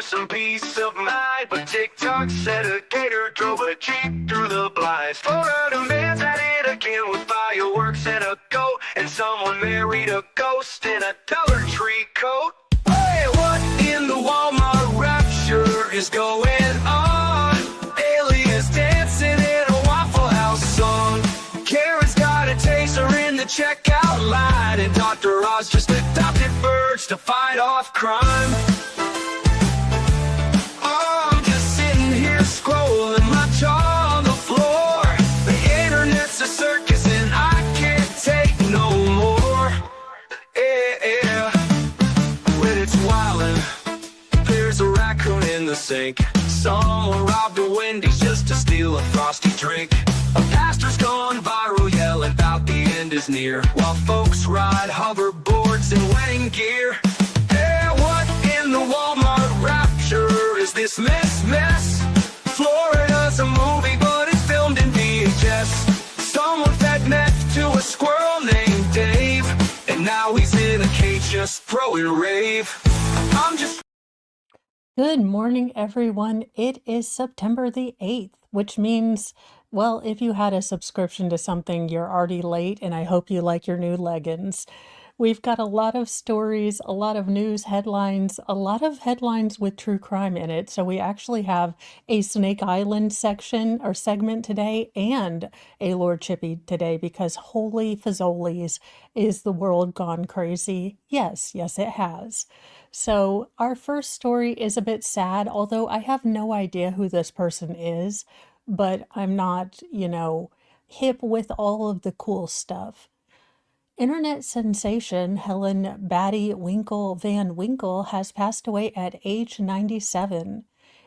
some peace of mind. But TikTok said a gator drove a Jeep through the blinds. Florida man's at it again with fireworks and a goat. And someone married a ghost in a Dollar Tree coat. Hey, what in the Walmart rapture is going on? Aliens dancing in a Waffle House song. Karen's got a taser in the checkout line. And Dr. Oz just adopted birds to fight off crime. Oh, I'm just sitting here scrolling, my jaw on the floor. The internet's a circus and I can't take no more. Yeah, when it's wildin', there's a raccoon in the sink. Someone robbed a Wendy's just to steal a frosty drink. A pastor's gone viral yelling about the end is near, while folks ride hoverboards in wedding gear. Hey, what in the Walmart rapture is this mess? Florida's a movie, but it's filmed in VHS. Someone fed meth to a squirrel named Dave, and now he's in a cage just throwing rave. I'm just... Good morning, everyone. It is September the 8th, which means, well, if you had a subscription to something, you're already late, and I hope you like your new leggings. We've got a lot of stories, a lot of news headlines, a lot of headlines with true crime in it. So we actually have a Snake Island section or segment today and a Lord Chippy today because holy fazolies, is the world gone crazy? Yes, it has. So our first story is a bit sad, although I have no idea who this person is, but I'm not, hip with all of the cool stuff. Internet sensation Helen Batty Winkle Van Winkle has passed away at age 97.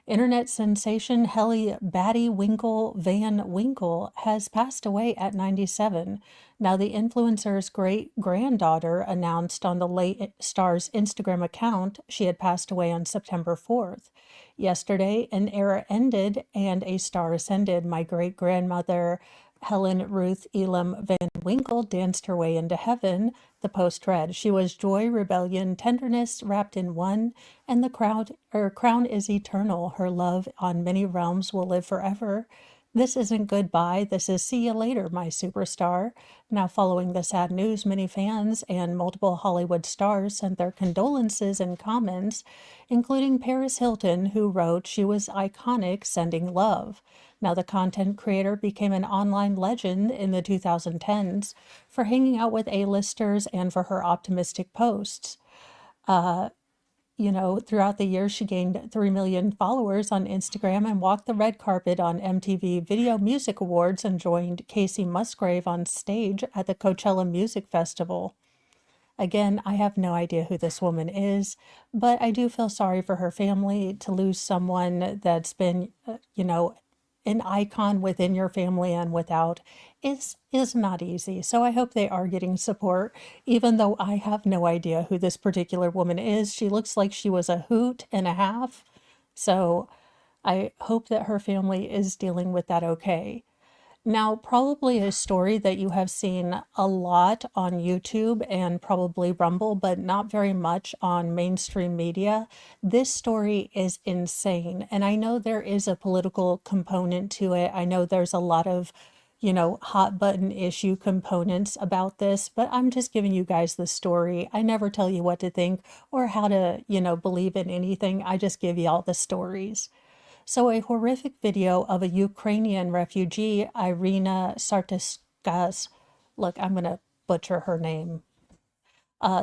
Internet sensation Helen Batty Winkle Van Winkle has passed away at 97. Now, the influencer's great-granddaughter announced on the late star's Instagram account she had passed away on September 4th. Yesterday, an era ended and a star ascended. My great-grandmother, Helen Ruth Elam Van Winkle, danced her way into heaven, the post read. She was joy, rebellion, tenderness wrapped in one, and the crown is eternal. Her love on many realms will live forever. This isn't goodbye. This is see you later, my superstar. Now, following the sad news, many fans and multiple Hollywood stars sent their condolences and comments, including Paris Hilton, who wrote she was iconic, sending love. Now, the content creator became an online legend in the 2010s for hanging out with A-listers and for her optimistic posts. Throughout the years, she gained 3 million followers on Instagram and walked the red carpet on MTV Video Music Awards and joined Casey Musgrave on stage at the Coachella Music Festival. Again, I have no idea who this woman is, but I do feel sorry for her family. To lose someone that's been, an icon within your family and without is not easy. So I hope they are getting support, even though I have no idea who this particular woman is. She looks like she was a hoot and a half. So I hope that her family is dealing with that okay. Now, probably a story that you have seen a lot on YouTube and probably Rumble, but not very much on mainstream media. This story is insane. And I know there is a political component to it. I know there's a lot of, hot button issue components about this, but I'm just giving you guys the story. I never tell you what to think or how to, believe in anything. I just give you all the stories. So a horrific video of a Ukrainian refugee, Irina Sartiskas, look, I'm going to butcher her name,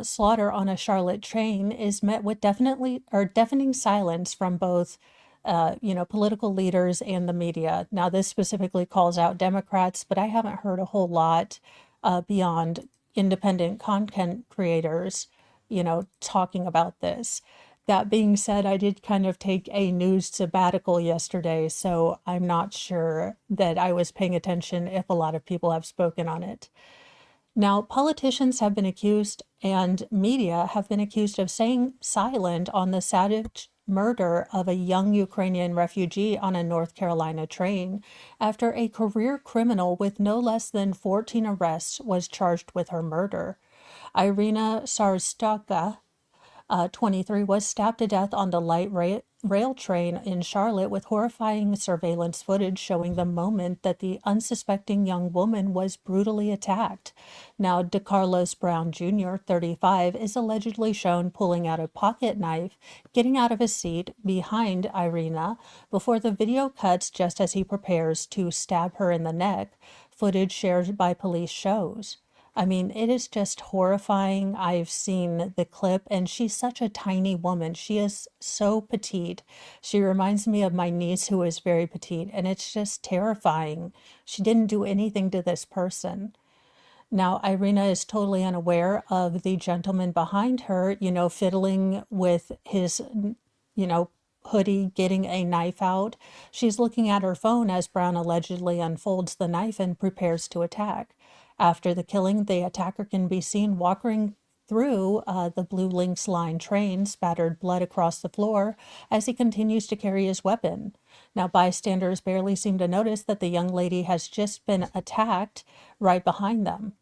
slaughter on a Charlotte train is met with deafening silence from both, political leaders and the media. Now, this specifically calls out Democrats, but I haven't heard a whole lot beyond independent content creators, talking about this. That being said, I did kind of take a news sabbatical yesterday, so I'm not sure that I was paying attention if a lot of people have spoken on it. Now, politicians have been accused and media have been accused of staying silent on the savage murder of a young Ukrainian refugee on a North Carolina train after a career criminal with no less than 14 arrests was charged with her murder. Irina Sarstaka, 23, was stabbed to death on the light rail train in Charlotte with horrifying surveillance footage showing the moment that the unsuspecting young woman was brutally attacked. Now, DeCarlos Brown Jr., 35, is allegedly shown pulling out a pocket knife, getting out of his seat behind Irina before the video cuts just as he prepares to stab her in the neck, footage shared by police shows. I mean, it is just horrifying. I've seen the clip, and she's such a tiny woman. She is so petite. She reminds me of my niece, who is very petite, and it's just terrifying. She didn't do anything to this person. Now, Irina is totally unaware of the gentleman behind her, fiddling with his, you know, hoodie, getting a knife out. She's looking at her phone as Brown allegedly unfolds the knife and prepares to attack. After the killing, the attacker can be seen walking through the Blue Lynx Line train, spattered blood across the floor as he continues to carry his weapon. Now, bystanders barely seem to notice that the young lady has just been attacked right behind them.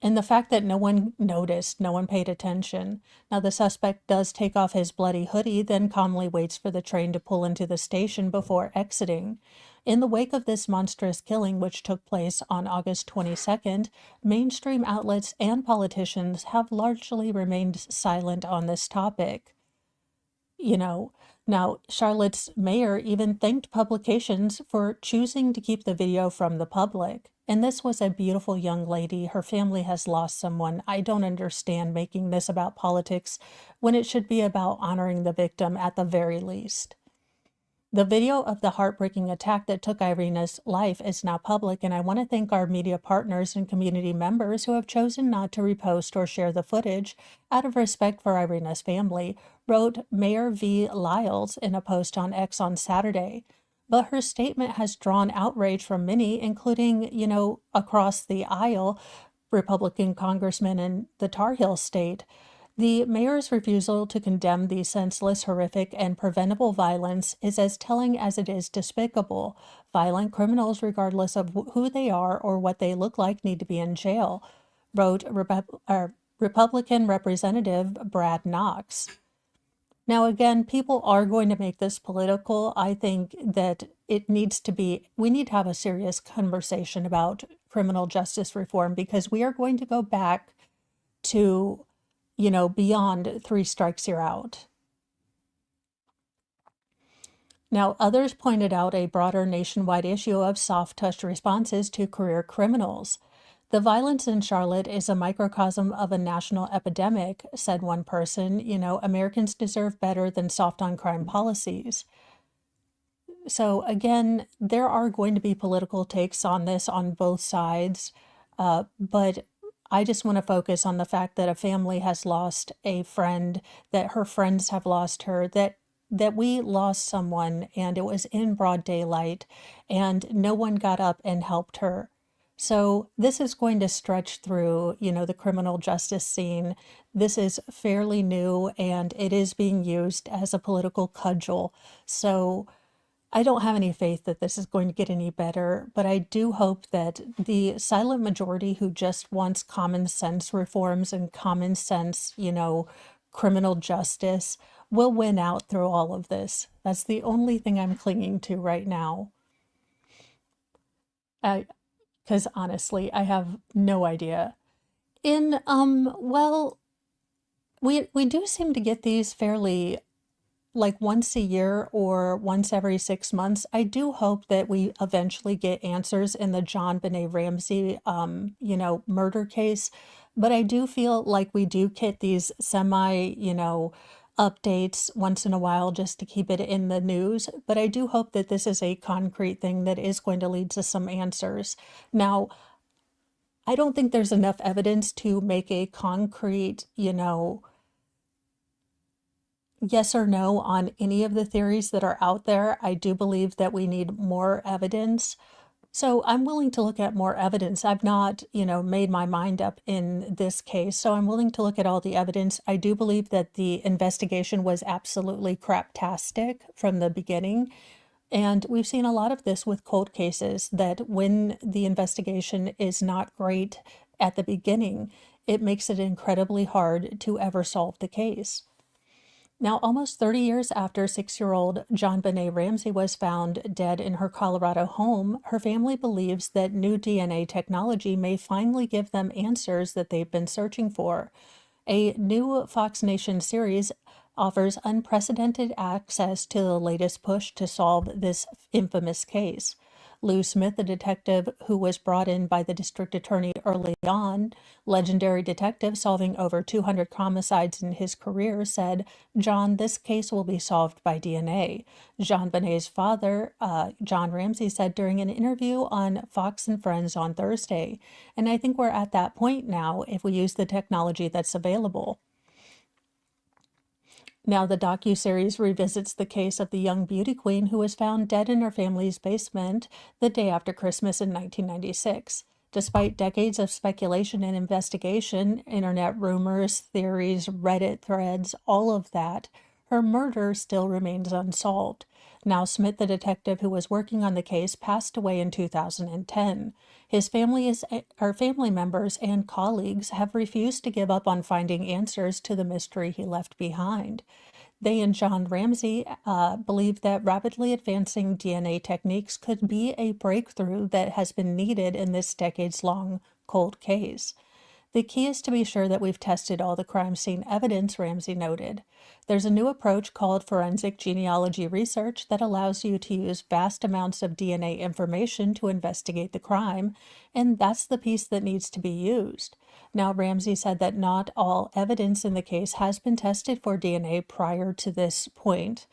And the fact that no one noticed, no one paid attention. Now, the suspect does take off his bloody hoodie, then calmly waits for the train to pull into the station before exiting. In the wake of this monstrous killing, which took place on August 22nd, mainstream outlets and politicians have largely remained silent on this topic. Now Charlotte's mayor even thanked publications for choosing to keep the video from the public. And this was a beautiful young lady. Her family has lost someone. I don't understand making this about politics when it should be about honoring the victim at the very least. The video of the heartbreaking attack that took Irina's life is now public, and I want to thank our media partners and community members who have chosen not to repost or share the footage out of respect for Irina's family, wrote Mayor V. Lyles in a post on X on Saturday. But her statement has drawn outrage from many, including, across the aisle, Republican congressmen in the Tar Heel state. The mayor's refusal to condemn the senseless, horrific, and preventable violence is as telling as it is despicable. Violent criminals, regardless of who they are or what they look like, need to be in jail, wrote Republican Representative Brad Knox. Now, again, people are going to make this political. I think that we need to have a serious conversation about criminal justice reform, because we are going to go back to beyond 3 strikes you're out. Now, others pointed out a broader nationwide issue of soft-touch responses to career criminals. The violence in Charlotte is a microcosm of a national epidemic, said one person. Americans deserve better than soft-on-crime policies. So again, there are going to be political takes on this on both sides, but I just want to focus on the fact that a family has lost a friend, that her friends have lost her, that we lost someone, and it was in broad daylight, and no one got up and helped her. So this is going to stretch through, the criminal justice scene. This is fairly new, and it is being used as a political cudgel. So I don't have any faith that this is going to get any better, but I do hope that the silent majority who just wants common sense reforms and common sense, criminal justice will win out through all of this. That's the only thing I'm clinging to right now. Because honestly, I have no idea. Well, we do seem to get these fairly like once a year or once every 6 months. I do hope that we eventually get answers in the JonBenet Ramsey, murder case. But I do feel like we do get these semi, updates once in a while just to keep it in the news. But I do hope that this is a concrete thing that is going to lead to some answers. Now, I don't think there's enough evidence to make a concrete, yes or no on any of the theories that are out there. I do believe that we need more evidence. So I'm willing to look at more evidence. I've not, made my mind up in this case. So I'm willing to look at all the evidence. I do believe that the investigation was absolutely craptastic from the beginning. And we've seen a lot of this with cold cases, that when the investigation is not great at the beginning, it makes it incredibly hard to ever solve the case. Now, almost 30 years after 6-year-old John Benet Ramsey was found dead in her Colorado home, her family believes that new DNA technology may finally give them answers that they've been searching for. A new Fox Nation series offers unprecedented access to the latest push to solve this infamous case. Lou Smith, the detective who was brought in by the district attorney early on, legendary detective solving over 200 homicides in his career, said, "John, this case will be solved by DNA." Jean Benet's father, John Ramsey, said during an interview on Fox and Friends on Thursday. And I think we're at that point now if we use the technology that's available. Now, the docuseries revisits the case of the young beauty queen who was found dead in her family's basement the day after Christmas in 1996. Despite decades of speculation and investigation, internet rumors, theories, Reddit threads, all of that, her murder still remains unsolved. Now, Smith, the detective who was working on the case, passed away in 2010. His family members and colleagues have refused to give up on finding answers to the mystery he left behind. They and John Ramsey believe that rapidly advancing DNA techniques could be a breakthrough that has been needed in this decades-long cold case. The key is to be sure that we've tested all the crime scene evidence, Ramsey noted. There's a new approach called forensic genealogy research that allows you to use vast amounts of DNA information to investigate the crime, and that's the piece that needs to be used. Now, Ramsey said that not all evidence in the case has been tested for DNA prior to this point,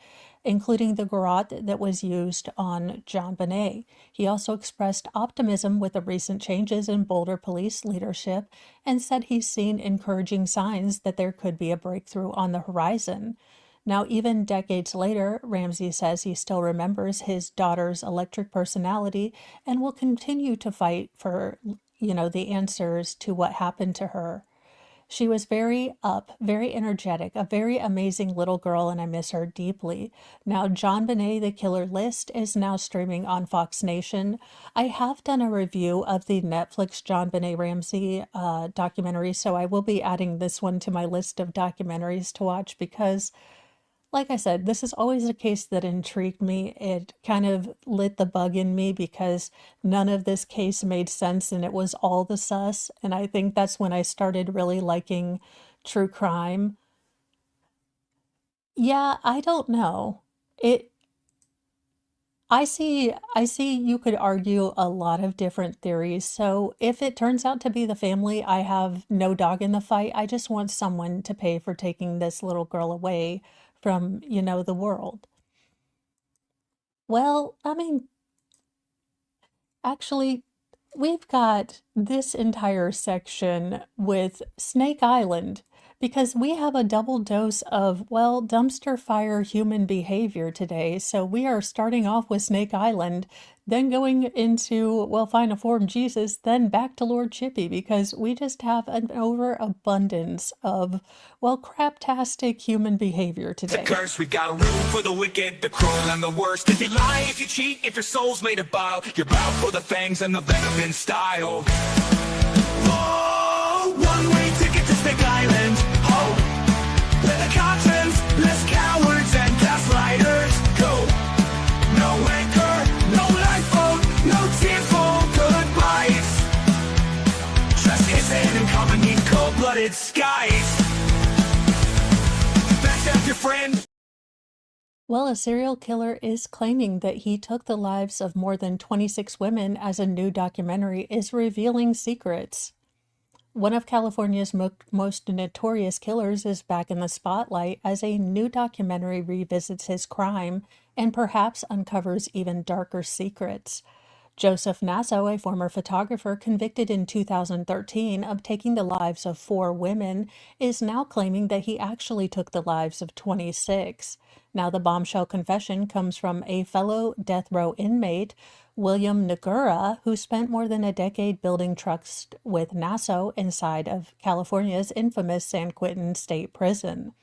including the garrote that was used on John Benet. He also expressed optimism with the recent changes in Boulder police leadership and said he's seen encouraging signs that there could be a breakthrough on the horizon. Now, even decades later, Ramsey says he still remembers his daughter's electric personality and will continue to fight for, the answers to what happened to her. She was very very energetic, a very amazing little girl, and I miss her deeply. Now, John Benet, The Killer List is now streaming on Fox Nation. I have done a review of the Netflix John Benet Ramsey documentary, so I will be adding this one to my list of documentaries to watch because, like I said, this is always a case that intrigued me. It kind of lit the bug in me because none of this case made sense and it was all the sus. And I think that's when I started really liking true crime. Yeah, I don't know. It I see you could argue a lot of different theories. So if it turns out to be the family, I have no dog in the fight. I just want someone to pay for taking this little girl away from, the world. Well, I mean, actually, we've got this entire section with Snake Island because we have a double dose of, well, dumpster fire human behavior today. So we are starting off with Snake Island, then going into, well, Find a Form Jesus, then back to Lord Chippy because we just have an overabundance of, well, craptastic human behavior It's a today. curse, we've got room for the wicked, the cruel, and the worst. If you lie, if you cheat, if your soul's made of bile, you're bound for the fangs and the venom in style. Oh, one-way ticket to Snake Island. Oh, where the contents, less cowards and gaslighters go. No anchor, no lifeboat, no tearful goodbyes. Just hissing and coming in cold-blooded skies. Backstab your friend. Well, a serial killer is claiming that he took the lives of more than 26 women as a new documentary is revealing secrets. One of California's most notorious killers is back in the spotlight as a new documentary revisits his crime and perhaps uncovers even darker secrets. Joseph Nasso, a former photographer convicted in 2013 of taking the lives of 4 women, is now claiming that he actually took the lives of 26. Now, the bombshell confession comes from a fellow death row inmate, William Nagura, who spent more than a decade building trucks with Nasso inside of California's infamous San Quentin State Prison.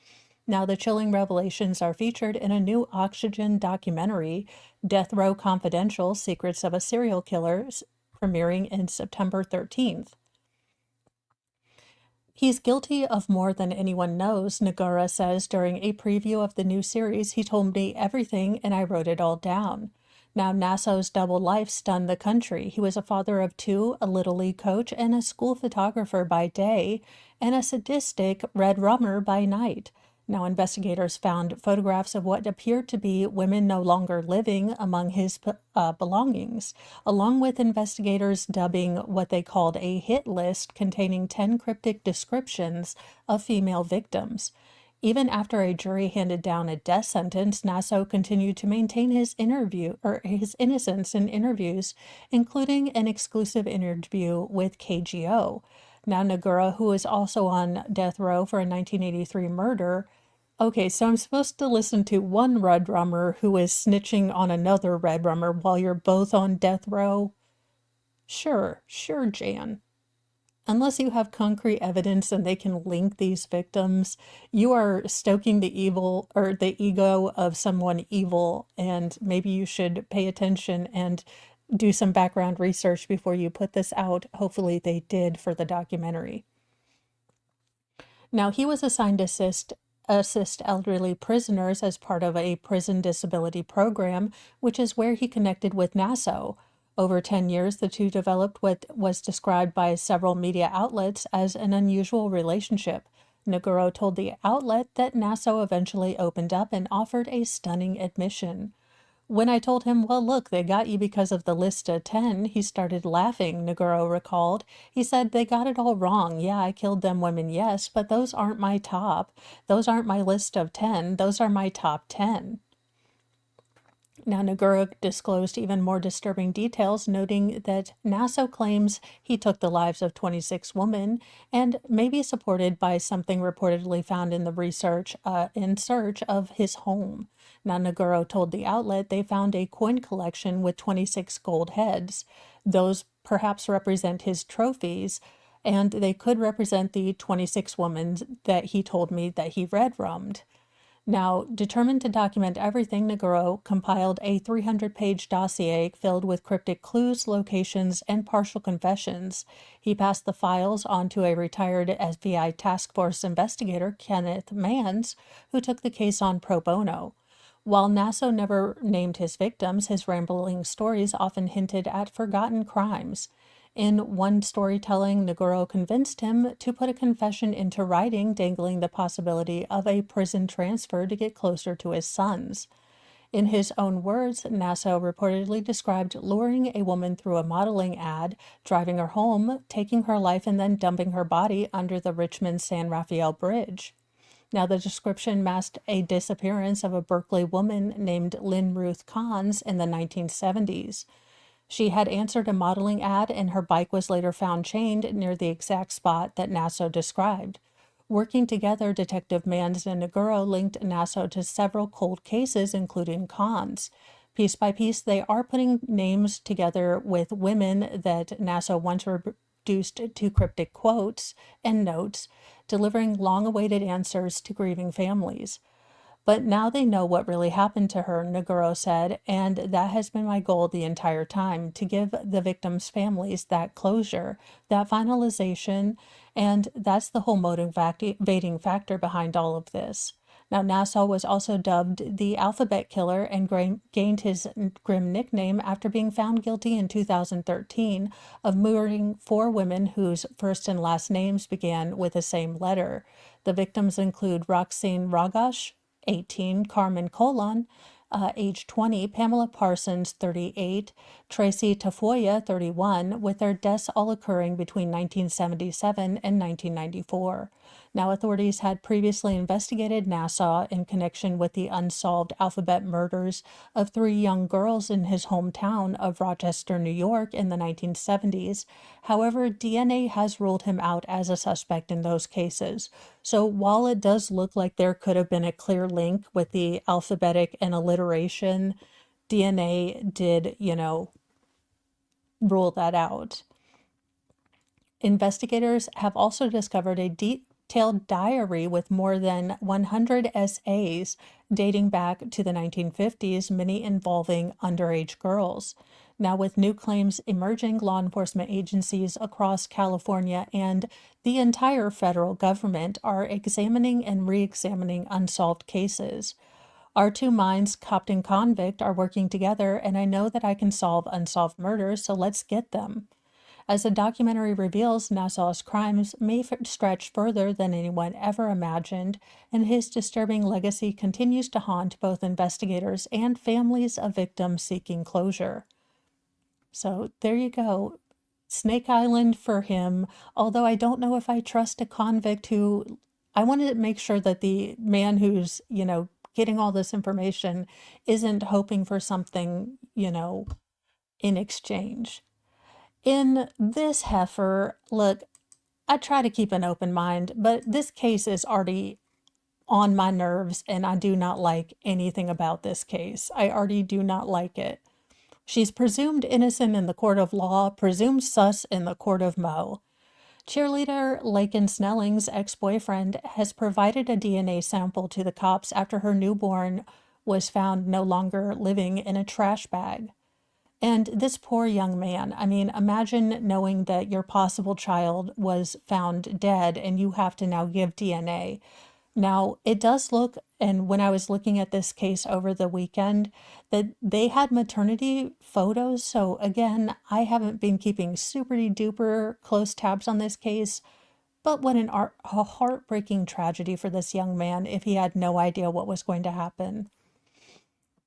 Now, the chilling revelations are featured in a new Oxygen documentary, Death Row Confidential: Secrets of a Serial Killer, premiering in September 13th. He's guilty of more than anyone knows, Nagura says during a preview of the new series. He told me everything and I wrote it all down. Now, Nasso's double life stunned the country. He was a father of two, a Little League coach, and a school photographer by day, and a sadistic red rummer by night. Now, investigators found photographs of what appeared to be women no longer living among his belongings, along with investigators dubbing what they called a hit list containing 10 cryptic descriptions of female victims. Even after a jury handed down a death sentence, Nasso continued to maintain his innocence in interviews, including an exclusive interview with KGO. Now, Nagura, who is also on death row for a 1983 murder. Okay, so I'm supposed to listen to one red rummer who is snitching on another red rummer while you're both on death row? Sure, Jan. Unless you have concrete evidence and they can link these victims, you are stoking the evil or the ego of someone evil, and maybe you should pay attention and do some background research before you put this out. Hopefully they did for the documentary. Now, he was assigned to assist elderly prisoners as part of a prison disability program, which is where he connected with Nasso. Over 10 years, the two developed what was described by several media outlets as an unusual relationship. Naguro told the outlet that Nasso eventually opened up and offered a stunning admission. When I told him, well, look, they got you because of the list of 10, he started laughing, Naguro recalled. He said, they got it all wrong. Yeah, I killed them women, yes, but those aren't my top. Those aren't my list of 10. Those are my top 10. Now, Nagura disclosed even more disturbing details, noting that Nasso claims he took the lives of 26 women and may be supported by something reportedly found in the research in search of his home. Now, Naguro told the outlet they found a coin collection with 26 gold heads. Those perhaps represent his trophies, and they could represent the 26 women that he told me that he red-rummed. Now, determined to document everything, Naguro compiled a 300-page dossier filled with cryptic clues, locations, and partial confessions. He passed the files on to a retired FBI task force investigator, Kenneth Mans, who took the case on pro bono. While Nasso never named his victims, his rambling stories often hinted at forgotten crimes. In one storytelling, Naguro convinced him to put a confession into writing, dangling the possibility of a prison transfer to get closer to his sons. In his own words, Nasso reportedly described luring a woman through a modeling ad, driving her home, taking her life, and then dumping her body under the Richmond San Rafael Bridge. Now, the description masked a disappearance of a Berkeley woman named Lynn Ruth Kahns in the 1970s. She had answered a modeling ad, and her bike was later found chained near the exact spot that Nasso described. Working together, Detective Mans and Naguro linked Nasso to several cold cases, including Kahns. Piece by piece, they are putting names together with women that Nasso once reduced to cryptic quotes and notes, delivering long-awaited answers to grieving families. But now they know what really happened to her, Naguro said, and that has been my goal the entire time, to give the victims' families that closure, that finalization, and that's the whole motivating factor behind all of this. Now, Nassau was also dubbed the Alphabet Killer and gained his grim nickname after being found guilty in 2013 of murdering 4 women whose first and last names began with the same letter. The victims include Roxane Ragash, 18, Carmen Colon, age 20, Pamela Parsons, 38, Tracy Tafoya, 31, with their deaths all occurring between 1977 and 1994. Now, authorities had previously investigated Nassau in connection with the unsolved Alphabet murders of 3 young girls in his hometown of Rochester, New York in the 1970s. However, DNA has ruled him out as a suspect in those cases. So while it does look like there could have been a clear link with the alphabetic and alliteration, DNA did, rule that out. Investigators have also discovered a detailed diary with more than 100 essays dating back to the 1950s, many involving underage girls. Now, with new claims emerging, law enforcement agencies across California and the entire federal government are examining and re-examining unsolved cases. Our two minds, copt and convict, are working together, and I know that I can solve unsolved murders, so let's get them. As the documentary reveals, Nassau's crimes may stretch further than anyone ever imagined, and his disturbing legacy continues to haunt both investigators and families of victims seeking closure. So there you go. Snake Island for him, although I don't know if I trust a convict who, I wanted to make sure that the man who's, getting all this information isn't hoping for something, in exchange. In this heifer, look, I try to keep an open mind, but this case is already on my nerves, and I do not like anything about this case. I already do not like it. She's presumed innocent in the court of law, presumed sus in the court of Mo. Cheerleader Laken Snelling's ex-boyfriend has provided a DNA sample to the cops after her newborn was found no longer living in a trash bag. And this poor young man, I mean, imagine knowing that your possible child was found dead and you have to now give DNA. Now, it does look, and when I was looking at this case over the weekend, that they had maternity photos. So again, I haven't been keeping super duper close tabs on this case, but what a heartbreaking tragedy for this young man if he had no idea what was going to happen.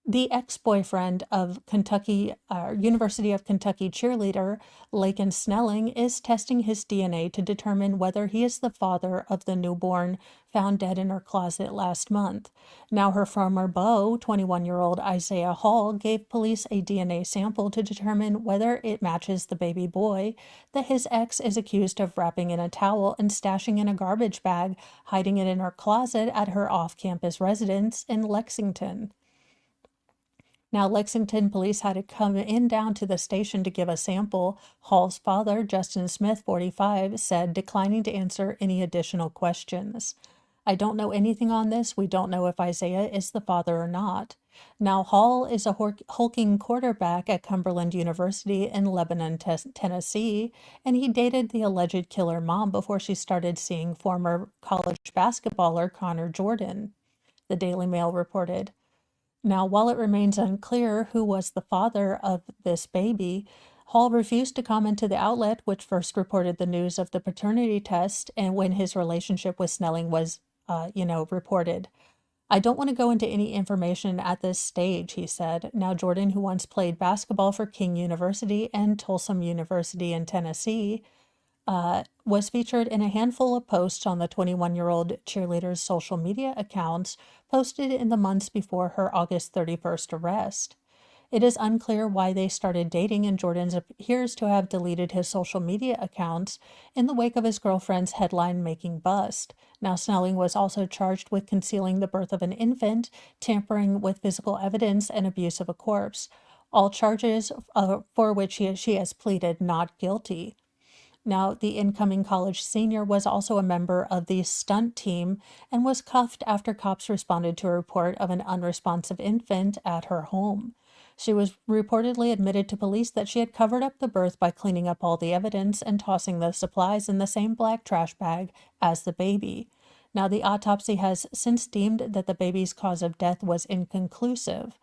The ex-boyfriend of University of Kentucky cheerleader Laken Snelling is testing his DNA to determine whether he is the father of the newborn found dead in her closet last month. Now her former beau, 21-year-old Isaiah Hall, gave police a DNA sample to determine whether it matches the baby boy that his ex is accused of wrapping in a towel and stashing in a garbage bag, hiding it in her closet at her off-campus residence in Lexington. Now, Lexington police had to come down to the station to give a sample. Hall's father, Justin Smith, 45, said, declining to answer any additional questions. I don't know anything on this. We don't know if Isaiah is the father or not. Now, Hall is a hulking quarterback at Cumberland University in Lebanon, Tennessee, and he dated the alleged killer mom before she started seeing former college basketballer Connor Jordan, the Daily Mail reported. Now, while it remains unclear who was the father of this baby, Hall refused to comment to the outlet, which first reported the news of the paternity test and when his relationship with Snelling was, reported. I don't want to go into any information at this stage, he said. Now, Jordan, who once played basketball for King University and Tulsa University in Tennessee, was featured in a handful of posts on the 21-year-old cheerleader's social media accounts posted in the months before her August 31st arrest. It is unclear why they started dating, and Jordan appears to have deleted his social media accounts in the wake of his girlfriend's headline-making bust. Now, Snelling was also charged with concealing the birth of an infant, tampering with physical evidence, and abuse of a corpse, all charges for which she has pleaded not guilty. Now, the incoming college senior was also a member of the stunt team and was cuffed after cops responded to a report of an unresponsive infant at her home. She was reportedly admitted to police that she had covered up the birth by cleaning up all the evidence and tossing the supplies in the same black trash bag as the baby. Now, the autopsy has since deemed that the baby's cause of death was inconclusive.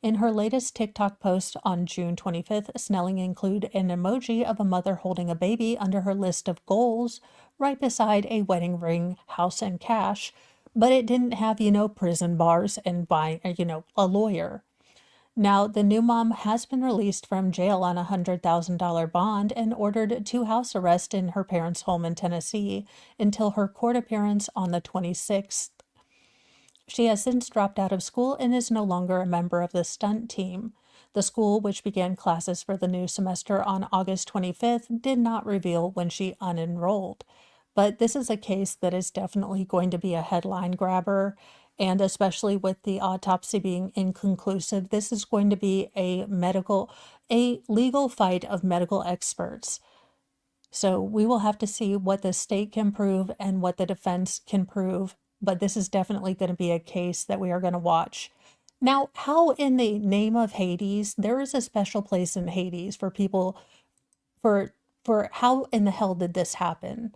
In her latest TikTok post on June 25th, Snelling included an emoji of a mother holding a baby under her list of goals, right beside a wedding ring, house, and cash, but it didn't have, prison bars and a lawyer. Now, the new mom has been released from jail on a $100,000 bond and ordered to house arrest in her parents' home in Tennessee until her court appearance on the 26th. She has since dropped out of school and is no longer a member of the stunt team. The school, which began classes for the new semester on August 25th, did not reveal when she unenrolled. But this is a case that is definitely going to be a headline grabber, and especially with the autopsy being inconclusive, this is going to be a legal fight of medical experts. So we will have to see what the state can prove and what the defense can prove. But this is definitely going to be a case that we are going to watch. Now, how in the name of Hades, there is a special place in Hades for people for how in the hell did this happen?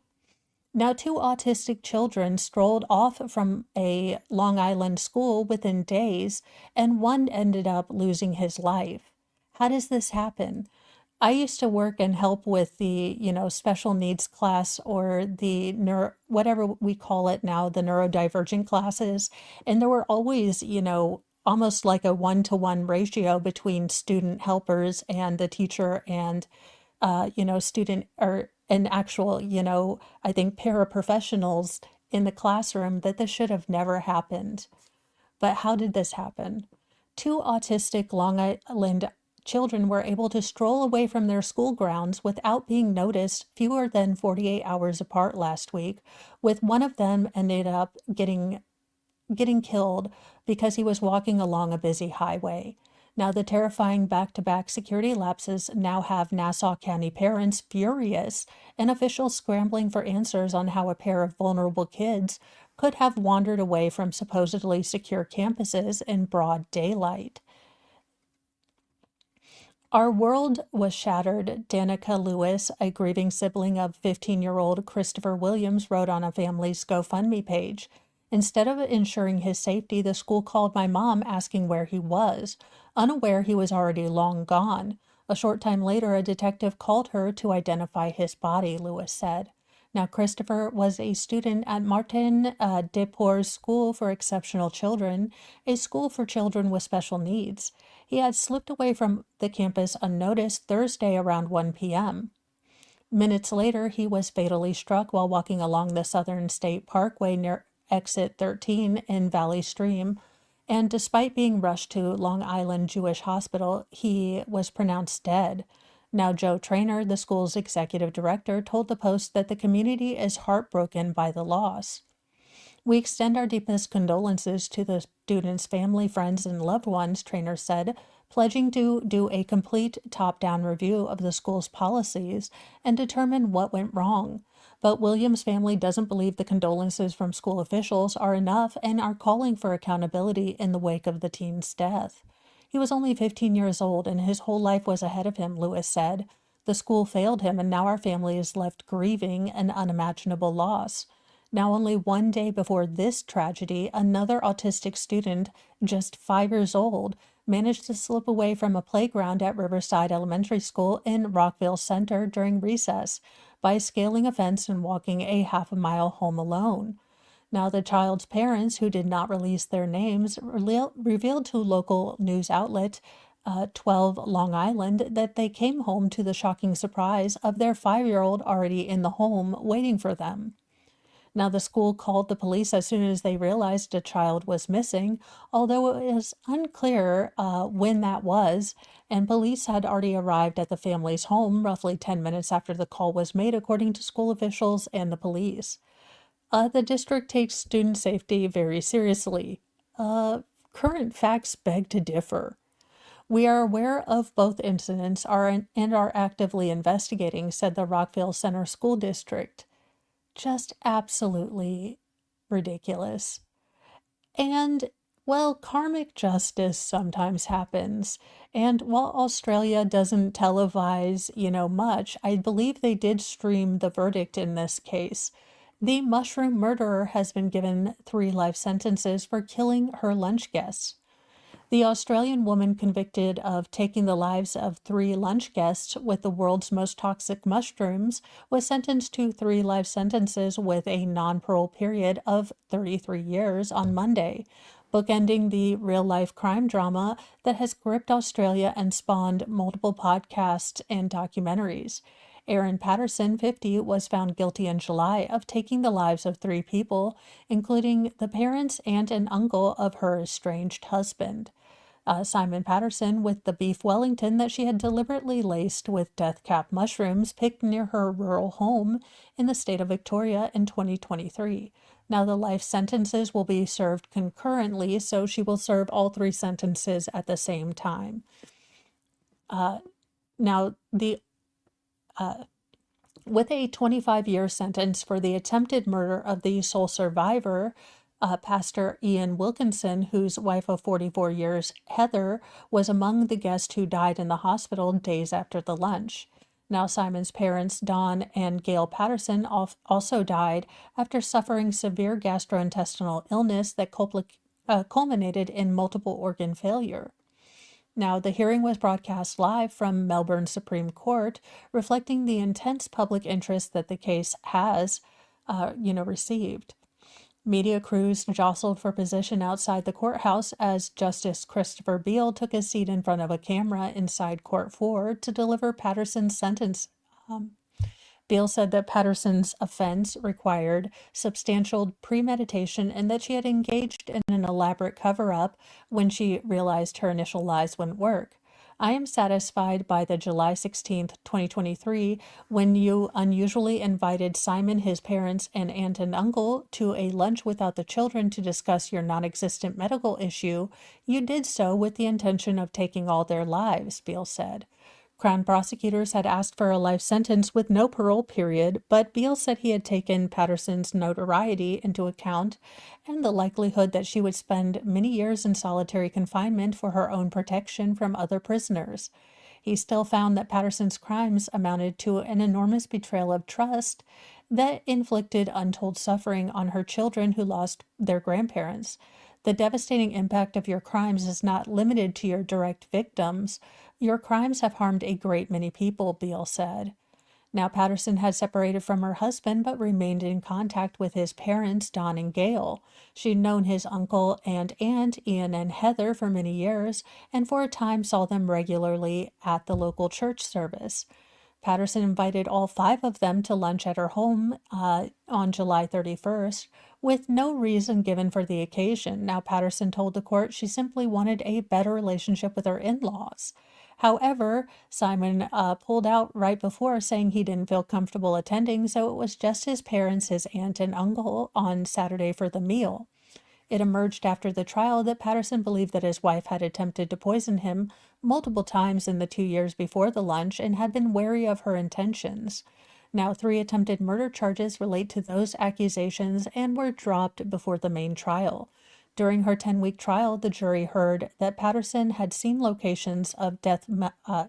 Now, two autistic children strolled off from a Long Island school within days, and one ended up losing his life. How does this happen? I used to work and help with the, special needs class or the whatever we call it now, the neurodivergent classes. And there were always, almost like a one-to-one ratio between student helpers and the teacher and student or an actual, I think paraprofessionals in the classroom, that this should have never happened. But how did this happen? Two autistic Long Island children were able to stroll away from their school grounds without being noticed fewer than 48 hours apart last week, with one of them ended up getting killed because he was walking along a busy highway. Now, the terrifying back-to-back security lapses now have Nassau County parents furious and officials scrambling for answers on how a pair of vulnerable kids could have wandered away from supposedly secure campuses in broad daylight. Our world was shattered, Danica Lewis, a grieving sibling of 15-year-old Christopher Williams, wrote on a family's GoFundMe page. Instead of ensuring his safety, the school called my mom asking where he was, unaware he was already long gone. A short time later, a detective called her to identify his body, Lewis said. Now, Christopher was a student at Martin Depour's School for Exceptional Children, a school for children with special needs. He had slipped away from the campus unnoticed Thursday around 1 p.m. Minutes later, he was fatally struck while walking along the Southern State Parkway near exit 13 in Valley Stream. And despite being rushed to Long Island Jewish Hospital, he was pronounced dead. Now, Joe Traynor, the school's executive director, told the Post that the community is heartbroken by the loss. We extend our deepest condolences to the student's family, friends, and loved ones, Traynor said, pledging to do a complete top-down review of the school's policies and determine what went wrong. But Williams' family doesn't believe the condolences from school officials are enough and are calling for accountability in the wake of the teen's death. He was only 15 years old and his whole life was ahead of him, Lewis said. The school failed him and now our family is left grieving an unimaginable loss. Now, only one day before this tragedy, another autistic student, just 5 years old, managed to slip away from a playground at Riverside Elementary School in Rockville Center during recess by scaling a fence and walking a half a mile home alone. Now, the child's parents, who did not release their names, revealed to local news outlet 12 Long Island that they came home to the shocking surprise of their 5-year-old already in the home waiting for them. Now, the school called the police as soon as they realized a child was missing, although it is unclear when that was, and police had already arrived at the family's home roughly 10 minutes after the call was made, according to school officials and the police. The district takes student safety very seriously. Current facts beg to differ. We are aware of both incidents and are actively investigating, said the Rockville Center School District. Just absolutely ridiculous. And, well, karmic justice sometimes happens. And while Australia doesn't televise, much, I believe they did stream the verdict in this case. The mushroom murderer has been given 3 life sentences for killing her lunch guests. The Australian woman convicted of taking the lives of 3 lunch guests with the world's most toxic mushrooms was sentenced to 3 life sentences with a non-parole period of 33 years on Monday, bookending the real-life crime drama that has gripped Australia and spawned multiple podcasts and documentaries. Erin Patterson, 50, was found guilty in July of taking the lives of 3 people, including the parents and an uncle of her estranged husband. Simon Patterson, with the beef Wellington that she had deliberately laced with death cap mushrooms picked near her rural home in the state of Victoria in 2023. Now, the life sentences will be served concurrently, so she will serve all 3 sentences at the same time. Now, with a 25-year sentence for the attempted murder of the sole survivor, Pastor Ian Wilkinson, whose wife of 44 years, Heather, was among the guests who died in the hospital days after the lunch. Now, Simon's parents, Don and Gail Patterson, also died after suffering severe gastrointestinal illness that culminated in multiple organ failure. Now, the hearing was broadcast live from Melbourne Supreme Court, reflecting the intense public interest that the case has, received. Media crews jostled for position outside the courthouse as Justice Christopher Beale took his seat in front of a camera inside Court 4 to deliver Patterson's sentence. Beale said that Patterson's offense required substantial premeditation and that she had engaged in an elaborate cover-up when she realized her initial lies wouldn't work. I am satisfied by the July 16th, 2023, when you unusually invited Simon, his parents, and aunt and uncle to a lunch without the children to discuss your non-existent medical issue. You did so with the intention of taking all their lives, Beale said. Crown prosecutors had asked for a life sentence with no parole period, but Beale said he had taken Patterson's notoriety into account and the likelihood that she would spend many years in solitary confinement for her own protection from other prisoners. He still found that Patterson's crimes amounted to an enormous betrayal of trust that inflicted untold suffering on her children who lost their grandparents. The devastating impact of your crimes is not limited to your direct victims. Your crimes have harmed a great many people, Beale said. Now, Patterson had separated from her husband but remained in contact with his parents, Don and Gail. She'd known his uncle and aunt, Ian and Heather, for many years, and for a time saw them regularly at the local church service. Patterson invited all 5 of them to lunch at her home on July 31st, with no reason given for the occasion. Now, Patterson told the court she simply wanted a better relationship with her in-laws. However, Simon pulled out right before, saying he didn't feel comfortable attending, so it was just his parents, his aunt and uncle, on Saturday for the meal. It emerged after the trial that Patterson believed that his wife had attempted to poison him multiple times in the 2 years before the lunch and had been wary of her intentions. Now, 3 attempted murder charges relate to those accusations and were dropped before the main trial. During her 10-week trial, the jury heard that Patterson had seen locations of death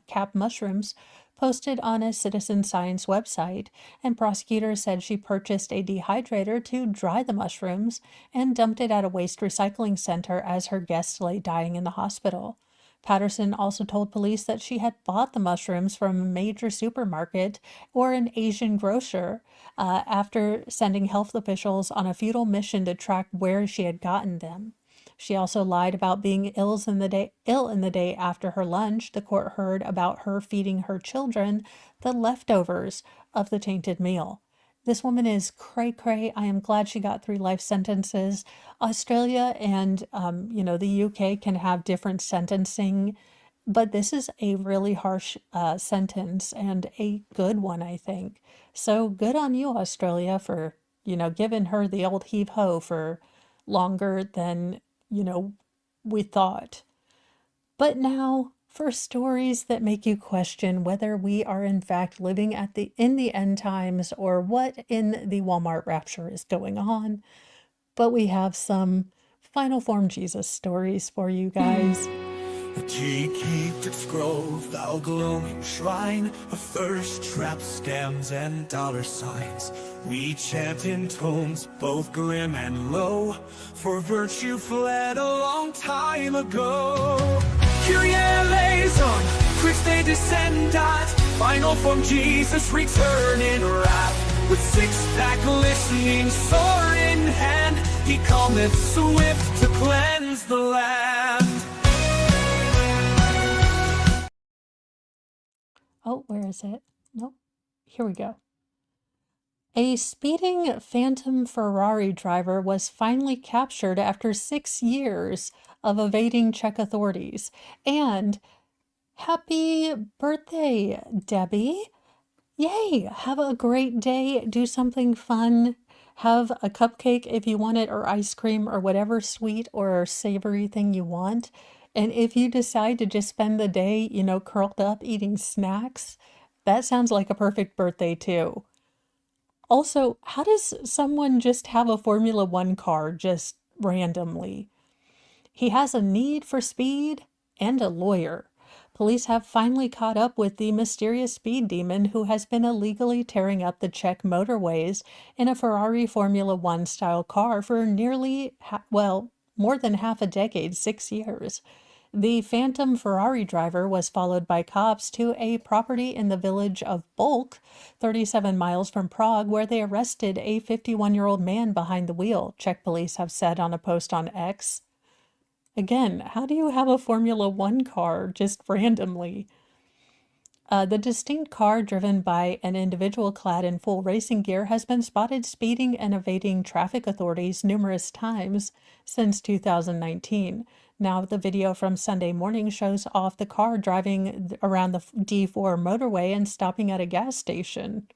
cap mushrooms posted on a citizen science website, and prosecutors said she purchased a dehydrator to dry the mushrooms and dumped it at a waste recycling center as her guests lay dying in the hospital. Patterson also told police that she had bought the mushrooms from a major supermarket or an Asian grocer after sending health officials on a futile mission to track where she had gotten them. She also lied about being ill in the day after her lunch. The court heard about her feeding her children the leftovers of the tainted meal. This woman is cray-cray. I am glad she got 3 life sentences. Australia and, the UK can have different sentencing, but this is a really harsh sentence and a good one, I think. So good on you, Australia, for, giving her the old heave-ho for longer than, we thought. But now, for stories that make you question whether we are in fact living in the end times or what in the Walmart rapture is going on. But we have some Final Form Jesus stories for you guys. The tea-caked grove, thou glowing shrine of thirst traps, scams, and dollar signs. We chant in tones both grim and low, for virtue fled a long time ago. Kyrie eleison, Christe descendat, Final Form Jesus return in wrath. With 6-pack glistening, sword in hand, he cometh swift to cleanse the land. Oh, where is it? Nope. Here we go. A speeding Phantom Ferrari driver was finally captured after 6 years of evading Czech authorities. And happy birthday, Debbie. Yay! Have a great day. Do something fun. Have a cupcake if you want it, or ice cream, or whatever sweet or savory thing you want. And if you decide to just spend the day, curled up eating snacks, that sounds like a perfect birthday too. Also, how does someone just have a Formula One car just randomly. He has a need for speed and a lawyer. Police have finally caught up with the mysterious speed demon who has been illegally tearing up the Czech motorways in a Ferrari Formula One style car for nearly, more than half a decade, 6 years. The phantom Ferrari driver was followed by cops to a property in the village of Bulk, 37 miles from Prague, where they arrested a 51-year-old man behind the wheel, Czech police have said on a post on X. Again, how do you have a Formula One car just randomly? The distinct car, driven by an individual clad in full racing gear, has been spotted speeding and evading traffic authorities numerous times since 2019. Now, the video from Sunday morning shows off the car driving around the D4 motorway and stopping at a gas station.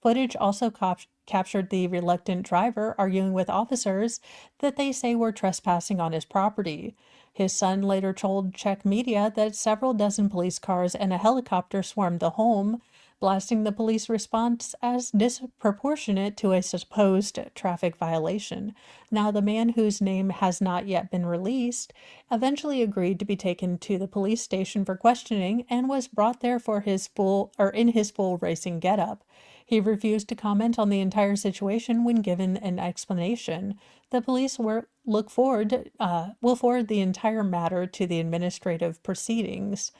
Footage also captured the reluctant driver arguing with officers that they say were trespassing on his property. His son later told Czech media that several dozen police cars and a helicopter swarmed the home, blasting the police response as disproportionate to a supposed traffic violation. Now, the man, whose name has not yet been released, eventually agreed to be taken to the police station for questioning and was brought there for in his full racing getup. He refused to comment on the entire situation when given an explanation. The police will forward the entire matter to the administrative proceedings.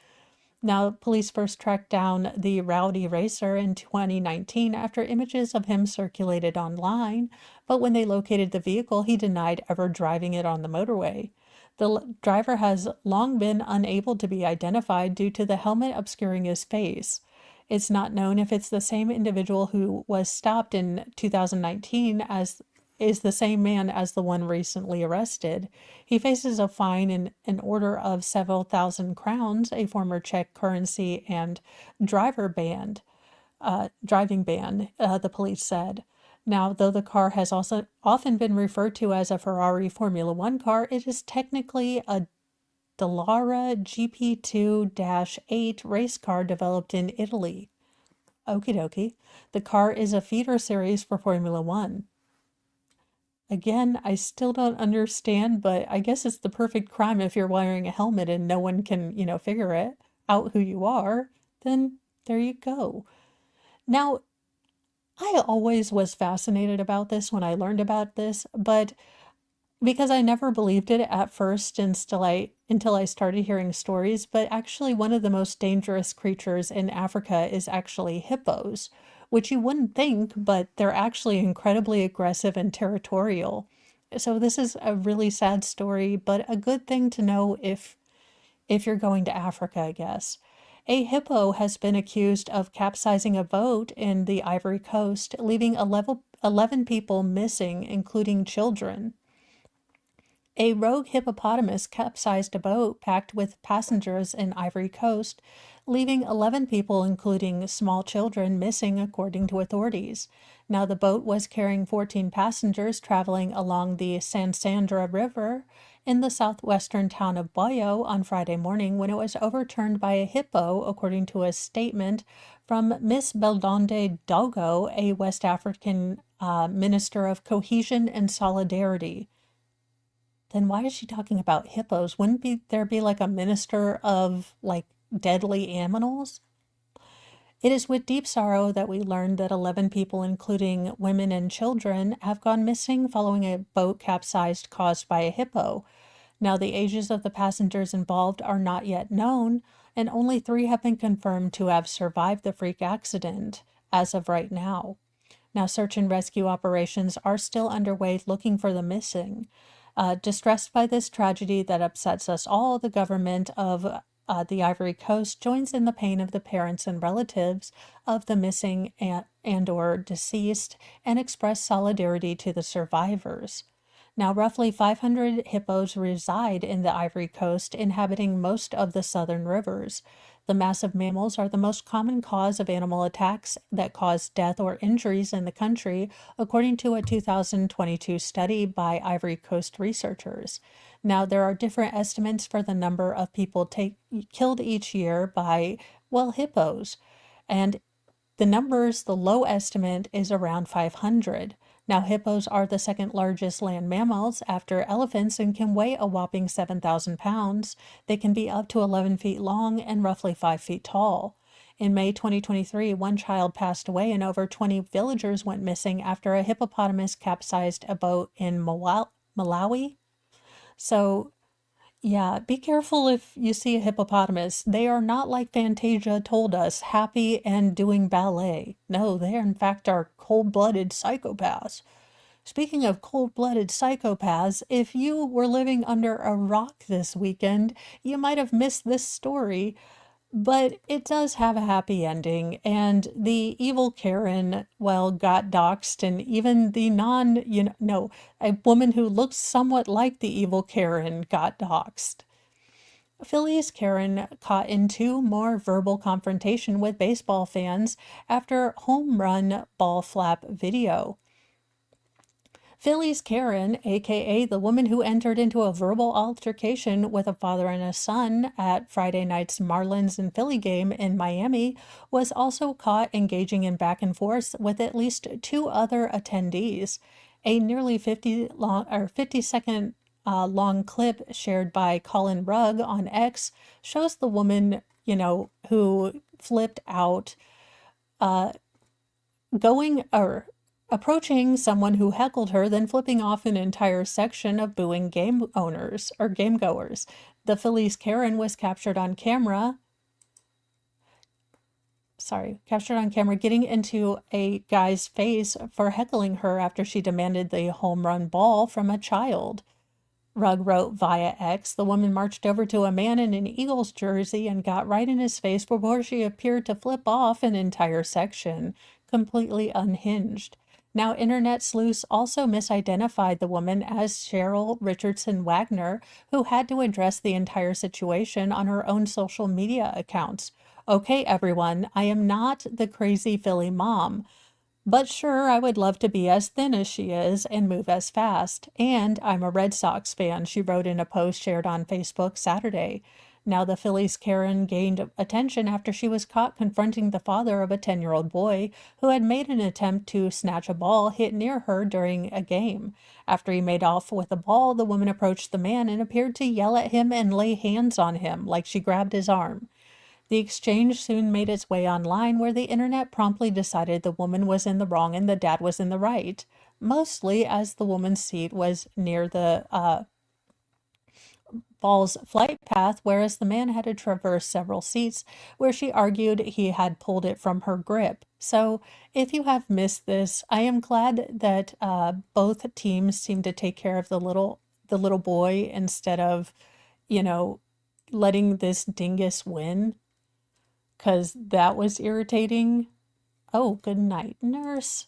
Now, police first tracked down the rowdy racer in 2019 after images of him circulated online, but when they located the vehicle, he denied ever driving it on the motorway. The driver has long been unable to be identified due to the helmet obscuring his face. It's not known if it's the same individual who was stopped in 2019 as is the same man as the one recently arrested. He faces a fine in an order of several thousand crowns, a former Czech currency, and driving ban, the police said. Now, though the car has also often been referred to as a Ferrari Formula One car, it is technically a Dallara GP2-8 race car developed in Italy. Okie dokie. The car is a feeder series for Formula One. Again, I still don't understand, but I guess it's the perfect crime if you're wearing a helmet and no one can, figure it out who you are. Then there you go. Now, I always was fascinated about this when I learned about this, but because I never believed it at first until I started hearing stories, but actually one of the most dangerous creatures in Africa is actually hippos, which you wouldn't think, but they're actually incredibly aggressive and territorial. So this is a really sad story, but a good thing to know if you're going to Africa, I guess. A hippo has been accused of capsizing a boat in the Ivory Coast, leaving 11 people missing, including children. A rogue hippopotamus capsized a boat packed with passengers in Ivory Coast, leaving 11 people, including small children, missing, according to authorities. Now, the boat was carrying 14 passengers traveling along the Sansandra River in the southwestern town of Boyo on Friday morning when it was overturned by a hippo, according to a statement from Miss Beldonde Dogo, a West African minister of cohesion and solidarity. Then why is she talking about hippos? Wouldn't there be like a minister of deadly animals? It is with deep sorrow that we learned that 11 people, including women and children, have gone missing following a boat capsized caused by a hippo. Now, the ages of the passengers involved are not yet known, and only 3 have been confirmed to have survived the freak accident as of right now. Now, search and rescue operations are still underway looking for the missing. Distressed by this tragedy that upsets us all, the government of the Ivory Coast joins in the pain of the parents and relatives of the missing and/or deceased and express solidarity to the survivors. Now, roughly 500 hippos reside in the Ivory Coast, inhabiting most of the southern rivers. The massive mammals are the most common cause of animal attacks that cause death or injuries in the country, according to a 2022 study by Ivory Coast researchers. Now, there are different estimates for the number of people killed each year by, hippos. And the low estimate is around 500. Now, hippos are the second largest land mammals after elephants and can weigh a whopping 7,000 pounds. They can be up to 11 feet long and roughly 5 feet tall. In May 2023, one child passed away and over 20 villagers went missing after a hippopotamus capsized a boat in Malawi. So, yeah, be careful if you see a hippopotamus. They are not like Fantasia told us, happy and doing ballet. No, they in fact are cold-blooded psychopaths. Speaking of cold-blooded psychopaths, if you were living under a rock this weekend, you might have missed this story, but it does have a happy ending, and the evil Karen, well, got doxxed, and even the a woman who looks somewhat like the evil Karen got doxxed. Philly's Karen caught in two more verbal confrontation with baseball fans after home run ball flap video. Philly's Karen, aka the woman who entered into a verbal altercation with a father and a son at Friday night's Marlins and Philly game in Miami, was also caught engaging in back and forth with at least two other attendees. A nearly 50-second long clip shared by Colin Rugg on X shows the woman, who flipped out, approaching someone who heckled her, then flipping off an entire section of booing game owners or game goers. The Phillies Karen was captured on camera getting into a guy's face for heckling her after she demanded the home run ball from a child. Rugg wrote via X, the woman marched over to a man in an Eagles jersey and got right in his face before she appeared to flip off an entire section, completely unhinged. Now, internet sleuths also misidentified the woman as Cheryl Richardson Wagner, who had to address the entire situation on her own social media accounts. Okay, everyone, I am not the crazy Philly mom. But sure, I would love to be as thin as she is and move as fast. And I'm a Red Sox fan, she wrote in a post shared on Facebook Saturday. Now the Phillies Karen gained attention after she was caught confronting the father of a 10-year-old boy who had made an attempt to snatch a ball hit near her during a game. After he made off with the ball, the woman approached the man and appeared to yell at him and lay hands on him like she grabbed his arm. The exchange soon made its way online, where the internet promptly decided the woman was in the wrong and the dad was in the right, mostly as the woman's seat was near the ball's flight path, whereas the man had to traverse several seats where she argued he had pulled it from her grip. So if you have missed this, I am glad that both teams seem to take care of the little boy instead of, letting this dingus win, because that was irritating. Oh, good night, nurse.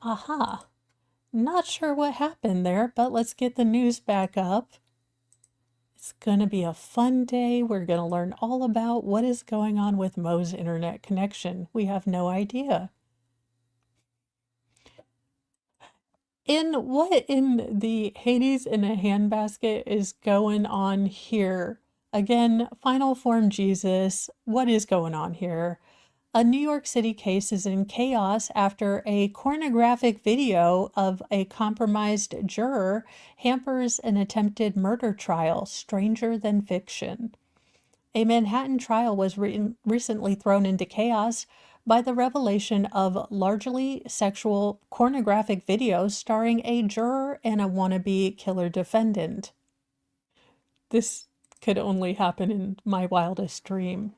Aha. Not sure what happened there, but let's get the news back up. It's going to be a fun day. We're going to learn all about what is going on with Mo's internet connection. We have no idea. What in the Hades in a handbasket is going on here? Again, final form Jesus. What is going on here? A New York City case is in chaos after a pornographic video of a compromised juror hampers an attempted murder trial, stranger than fiction. A Manhattan trial was recently thrown into chaos by the revelation of largely sexual pornographic videos starring a juror and a wannabe killer defendant. This could only happen in my wildest dream.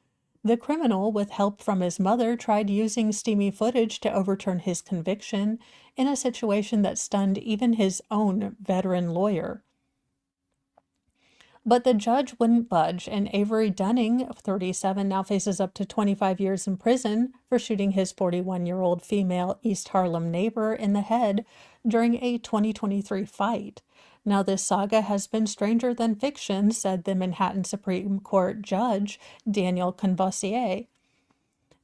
The criminal, with help from his mother, tried using steamy footage to overturn his conviction in a situation that stunned even his own veteran lawyer. But the judge wouldn't budge, and Avery Dunning, 37, now faces up to 25 years in prison for shooting his 41-year-old female East Harlem neighbor in the head during a 2023 fight. Now, this saga has been stranger than fiction, said the Manhattan Supreme Court Judge Daniel Convoisier.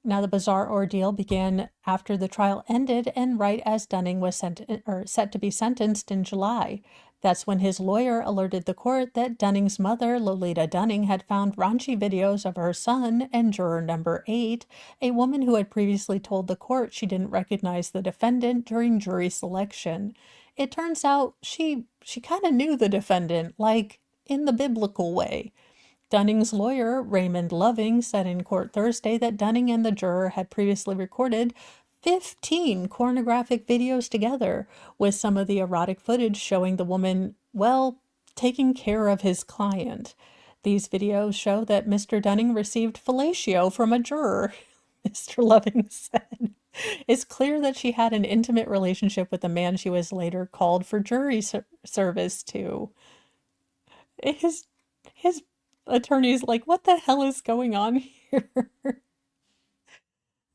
Now, the bizarre ordeal began after the trial ended and right as Dunning was set to be sentenced in July. That's when his lawyer alerted the court that Dunning's mother, Lolita Dunning, had found raunchy videos of her son and juror number 8, a woman who had previously told the court she didn't recognize the defendant during jury selection. It turns out she kind of knew the defendant, like in the biblical way. Dunning's lawyer, Raymond Loving, said in court Thursday that Dunning and the juror had previously recorded 15 pornographic videos together, with some of the erotic footage showing the woman, well, taking care of his client. These videos show that Mr. Dunning received fellatio from a juror, Mr. Loving said. It's clear that she had an intimate relationship with the man she was later called for jury service to. His attorney's like, what the hell is going on here?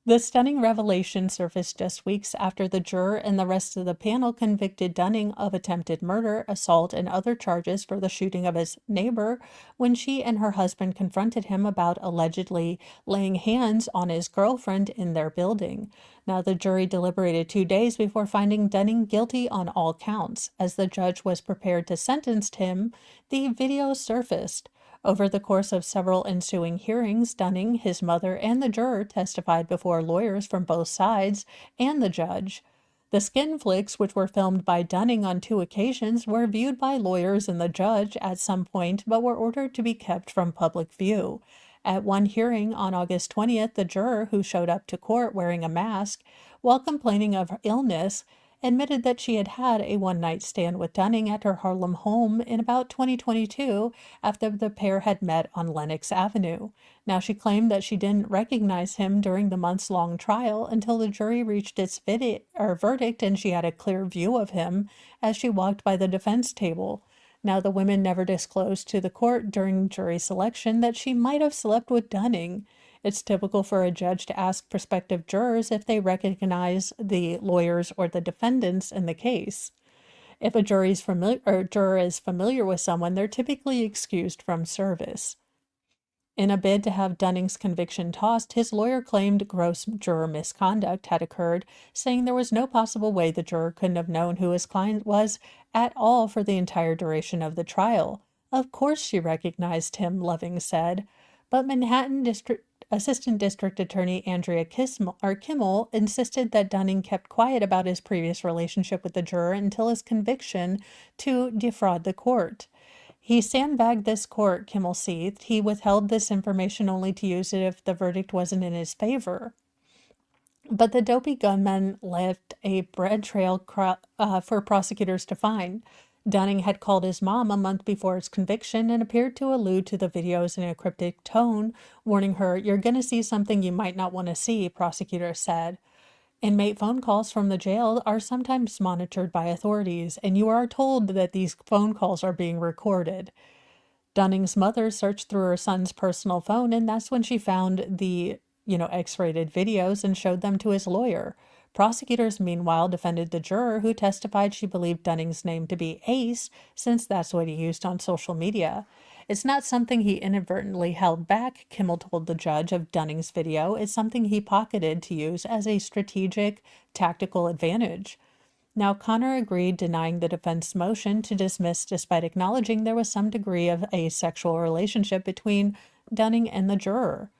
The stunning revelation surfaced just weeks after the juror and the rest of the panel convicted Dunning of attempted murder, assault, and other charges for the shooting of his neighbor when she and her husband confronted him about allegedly laying hands on his girlfriend in their building. Now, the jury deliberated 2 days before finding Dunning guilty on all counts. As the judge was prepared to sentence him, the video surfaced. Over the course of several ensuing hearings, Dunning, his mother, and the juror testified before lawyers from both sides and the judge. The skin flicks, which were filmed by Dunning on 2 occasions, were viewed by lawyers and the judge at some point, but were ordered to be kept from public view. At one hearing on August 20th, the juror, who showed up to court wearing a mask while complaining of illness, admitted that she had had a one-night stand with Dunning at her Harlem home in about 2022 after the pair had met on Lenox Avenue. Now, she claimed that she didn't recognize him during the months-long trial until the jury reached its verdict and she had a clear view of him as she walked by the defense table. Now, the women never disclosed to the court during jury selection that she might have slept with Dunning. It's typical for a judge to ask prospective jurors if they recognize the lawyers or the defendants in the case. If a juror is familiar with someone, they're typically excused from service. In a bid to have Dunning's conviction tossed, his lawyer claimed gross juror misconduct had occurred, saying there was no possible way the juror couldn't have known who his client was at all for the entire duration of the trial. Of course she recognized him, Loving said. But Manhattan Assistant District Attorney Andrea Kimmel insisted that Dunning kept quiet about his previous relationship with the juror until his conviction to defraud the court. He sandbagged this court, Kimmel seethed. He withheld this information only to use it if the verdict wasn't in his favor. But the dopey gunman left a bread trail for prosecutors to find. Dunning had called his mom a month before his conviction and appeared to allude to the videos in a cryptic tone, warning her, "You're going to see something you might not want to see," prosecutors said. Inmate phone calls from the jail are sometimes monitored by authorities, and you are told that these phone calls are being recorded. Dunning's mother searched through her son's personal phone, and that's when she found the, X-rated videos and showed them to his lawyer. Prosecutors, meanwhile, defended the juror who testified she believed Dunning's name to be Ace, since that's what he used on social media. It's not something he inadvertently held back, Kimmel told the judge of Dunning's video. It's something he pocketed to use as a strategic, tactical advantage. Now, Connor agreed, denying the defense motion to dismiss despite acknowledging there was some degree of a sexual relationship between Dunning and the juror.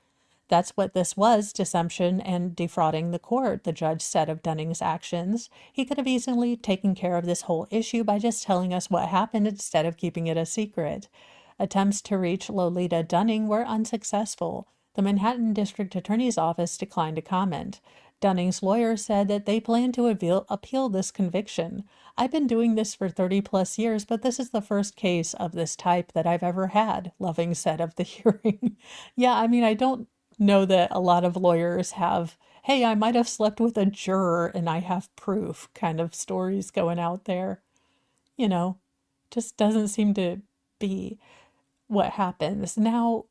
That's what this was, deception and defrauding the court, the judge said of Dunning's actions. He could have easily taken care of this whole issue by just telling us what happened instead of keeping it a secret. Attempts to reach Lolita Dunning were unsuccessful. The Manhattan District Attorney's Office declined to comment. Dunning's lawyer said that they plan to appeal this conviction. "I've been doing this for 30-plus years, but this is the first case of this type that I've ever had," Loving said of the hearing. Yeah, I don't know that a lot of lawyers have, "Hey, I might have slept with a juror and I have proof," kind of stories going out there. Just doesn't seem to be what happens. Now,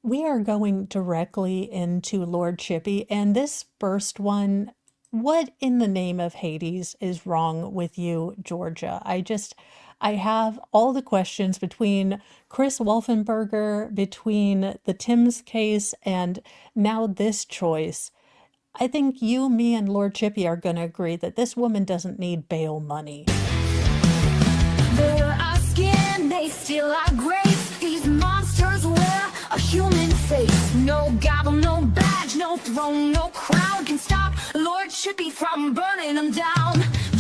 we are going directly into Lord Chippy, and this first one, what in the name of Hades is wrong with you, Georgia? I have all the questions between Chris Wolfenberger, between the Timms case, and now this choice. I think you, me, and Lord Chippy are going to agree that this woman doesn't need bail money. There still I grace. These monsters wear a human face. No gavel, no badge, no throne, no crown can stop Lordship from burning them down.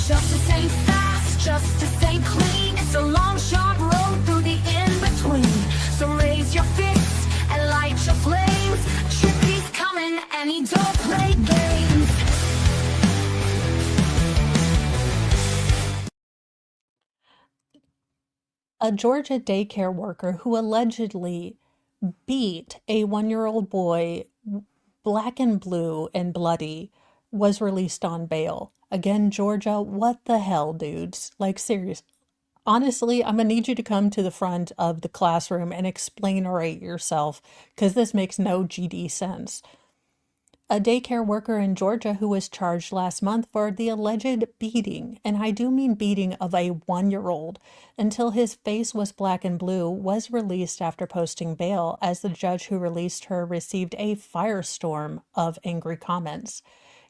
Justice ain't fast, justice ain't clean. It's a long, sharp road through the in-between. So raise your fists and light your flames. Trippy's coming and he don't play games. A Georgia daycare worker who allegedly beat a 1-year-old boy black and blue and bloody was released on bail. Again, Georgia, what the hell, dudes? Like, serious. Honestly, I'm gonna need you to come to the front of the classroom and explain-orate yourself, because this makes no GD sense. A daycare worker in Georgia who was charged last month for the alleged beating, and I do mean beating, of a 1-year-old until his face was black and blue, was released after posting bail, as the judge who released her received a firestorm of angry comments.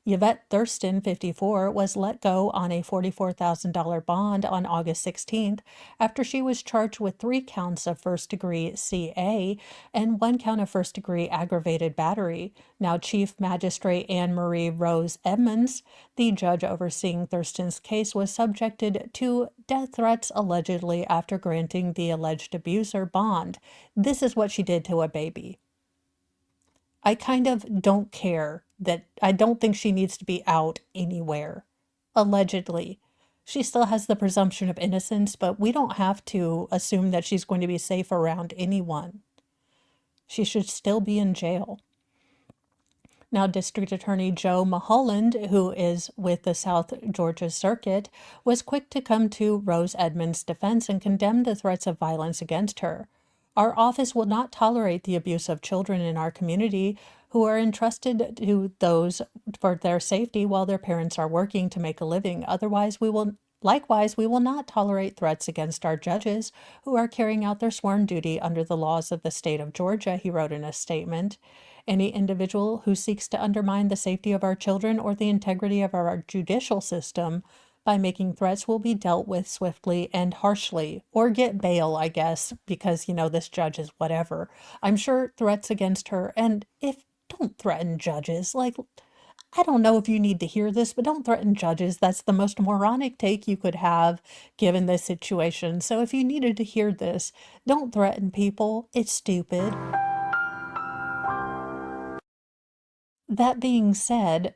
Yvette Thurston, 54, was let go on a $44,000 bond on August 16th after she was charged with 3 counts of first-degree CA and 1 count of first-degree aggravated battery. Now, Chief Magistrate Anne Marie Rose Edmonds, the judge overseeing Thurston's case, was subjected to death threats allegedly after granting the alleged abuser bond. This is what she did to a baby. I kind of don't care that I don't think she needs to be out anywhere. Allegedly. She still has the presumption of innocence, but we don't have to assume that she's going to be safe around anyone. She should still be in jail. Now, District Attorney Joe Mulholland, who is with the South Georgia Circuit, was quick to come to Rose Edmonds' defense and condemn the threats of violence against her. Our office will not tolerate the abuse of children in our community who are entrusted to those for their safety while their parents are working to make a living. Likewise, we will not tolerate threats against our judges who are carrying out their sworn duty under the laws of the state of Georgia, he wrote in a statement. Any individual who seeks to undermine the safety of our children or the integrity of our judicial system by making threats will be dealt with swiftly and harshly, or get bail, I guess, because, this judge is whatever. I'm sure threats against her, and don't threaten judges. Like, I don't know if you need to hear this, but don't threaten judges. That's the most moronic take you could have given this situation. So if you needed to hear this, don't threaten people. It's stupid. That being said,